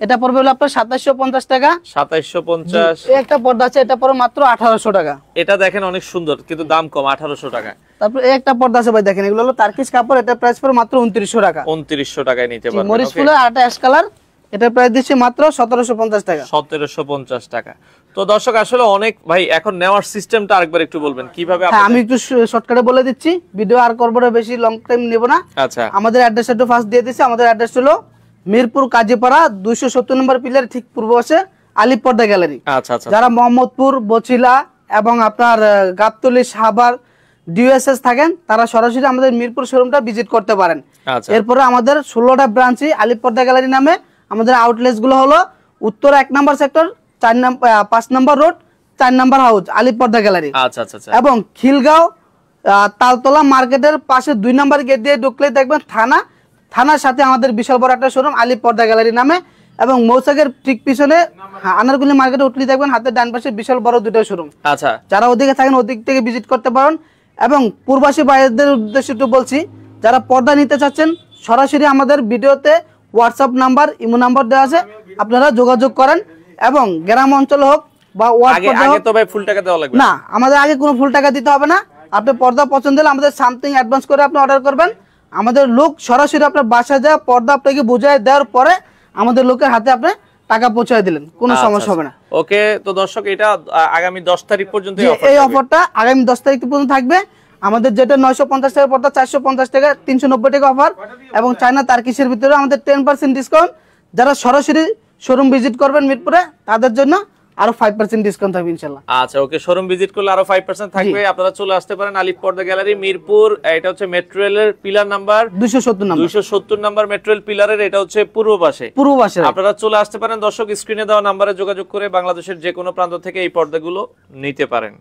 Speaker 2: এটা পড়বে হলো আপনার 2750 টাকা।
Speaker 1: 2750।
Speaker 2: একটা পর্দা আছে, এটা পড়বে মাত্র 1800 টাকা।
Speaker 1: এটা দেখেন অনেক সুন্দর, কিন্তু দাম কম, 1800 টাকা।
Speaker 2: তারপর একটা পর্দা আছে ভাই দেখেন, এগুলো হলো টার্কিশ কাপড়, এটা প্রাইস পড়বে মাত্র 2900 টাকা।
Speaker 1: 2900 টাকায় নিতে পারবেন।
Speaker 2: মরিচ ফুলের আটা অ্যাশ কালার, এটা প্রাইস দিচ্ছি মাত্র 1750 টাকা।
Speaker 1: 1750 টাকা। তো দর্শক আসলে অনেক ভাই, এখন নেওয়ার সিস্টেমটা আরেকবার একটু বলবেন কিভাবে?
Speaker 2: আমি একটু শর্টকাটে বলে দিচ্ছি, ভিডিও আর করব না, বেশি লং টাইম নেব না।
Speaker 1: আচ্ছা,
Speaker 2: আমাদের অ্যাড্রেসটা একটু ফার্স্ট দিয়ে দিচ্ছি। আমাদের অ্যাড্রেস হলো মিরপুর কাজীপাড়া 270 নম্বর পিলার ঠিক পূর্ব পাশে আলিপ পর্দা গ্যালারি।
Speaker 1: আচ্ছা আচ্ছা।
Speaker 2: যারা মোহাম্মদপুর, বছিলা এবং আপনার গাবতলী, সাভার, ডিউএসএস থাকেন, তারা সরাসরি আমাদের মিরপুর শোরুমটা ভিজিট করতে পারেন।
Speaker 1: আচ্ছা।
Speaker 2: এরপরে আমাদের 16টা ব্রাঞ্চই আলিপ পর্দা গ্যালারি নামে। আমাদের আউটলেটস গুলো হলো উত্তর 1 নম্বর সেক্টর, 5 নম্বর রোড, 4 নম্বর হাউস, আলিপ পর্দা গ্যালারি।
Speaker 1: আচ্ছা আচ্ছা।
Speaker 2: এবং খিলগাঁও তালতলা মার্কেটের পাশে 2 নম্বর গেট দিয়ে ঢুকলে দেখবেন থানার সাথে আমাদের বিশাল বড় একটা শোরুম আলিপ পর্দা গ্যালারি নামে। এবং মৌসাকের ঠিক পিছনে আনারগুলি মার্কেটে উঠলে দেখবেন হাতের ডান পাশে বিশাল বড় দুটো শোরুম।
Speaker 1: আচ্ছা,
Speaker 2: যারা ওদিকে থাকেন ওদিক থেকে ভিজিট করতে পারেন। এবং পূর্বাসী ভাইদের উদ্দেশ্যে একটু বলছি, যারা পর্দা নিতে চাচ্ছেন, সরাসরি আমাদের ভিডিওতে হোয়াটসঅ্যাপ নাম্বার, ইমো নাম্বার দেওয়া আছে, আপনারা যোগাযোগ করেন। এবং গ্রাম অঞ্চল হোক বা
Speaker 1: আগে তো ভাই ফুল টাকা দেওয়া লাগবে
Speaker 2: না, আমাদের আগে কোনো ফুল টাকা দিতে হবে না। আপনি পর্দা পছন্দ হলে আমাদের সামথিং অ্যাডভান্স করে আপনি অর্ডার করবেন। আমাদের লোক সরাসরি আপনার বাসায় যায়, পর্দা আপনাকে বুঝায় দেওয়ার পরে আমাদের লোকের হাতে আপনি টাকা পৌঁছায় দিলেন, কোনো সমস্যা হবে না।
Speaker 1: ওকে, তো দর্শক এটা আগামী 10 তারিখ পর্যন্ত
Speaker 2: এই অফারটা আগামী 10 তারিখ পর্যন্ত থাকবে। আমাদের যেটা 950 টাকা পর্দা 450 টাকা, 390 টাকা অফার। এবং চায়না তার্কিশের ভিতরে আমাদের 10% ডিসকাউন্ট। যারা সরাসরি শোরুম ভিজিট করবেন মিরপুরে, তাদের জন্য আরো 5% ডিসকাউন্ট থাকবে ইনশাআল্লাহ।
Speaker 1: আচ্ছা, ওকে, শোরুম ভিজিট করলে আরো 5% থাকবে। আপনারা চলে আসতে পারেন আলিপ পর্দা গ্যালারি, মিরপুর। এটা হচ্ছে মেট্রো রেলের pillar number 270 number metro rail পিলারের, এটা হচ্ছে পূর্ব পাশে। আপনারা চলে আসতে পারেন। দর্শক স্ক্রিনে দেওয়া নাম্বারে যোগাযোগ করে বাংলাদেশের যে কোনো প্রান্ত থেকে এই পর্দাগুলো নিতে পারেন।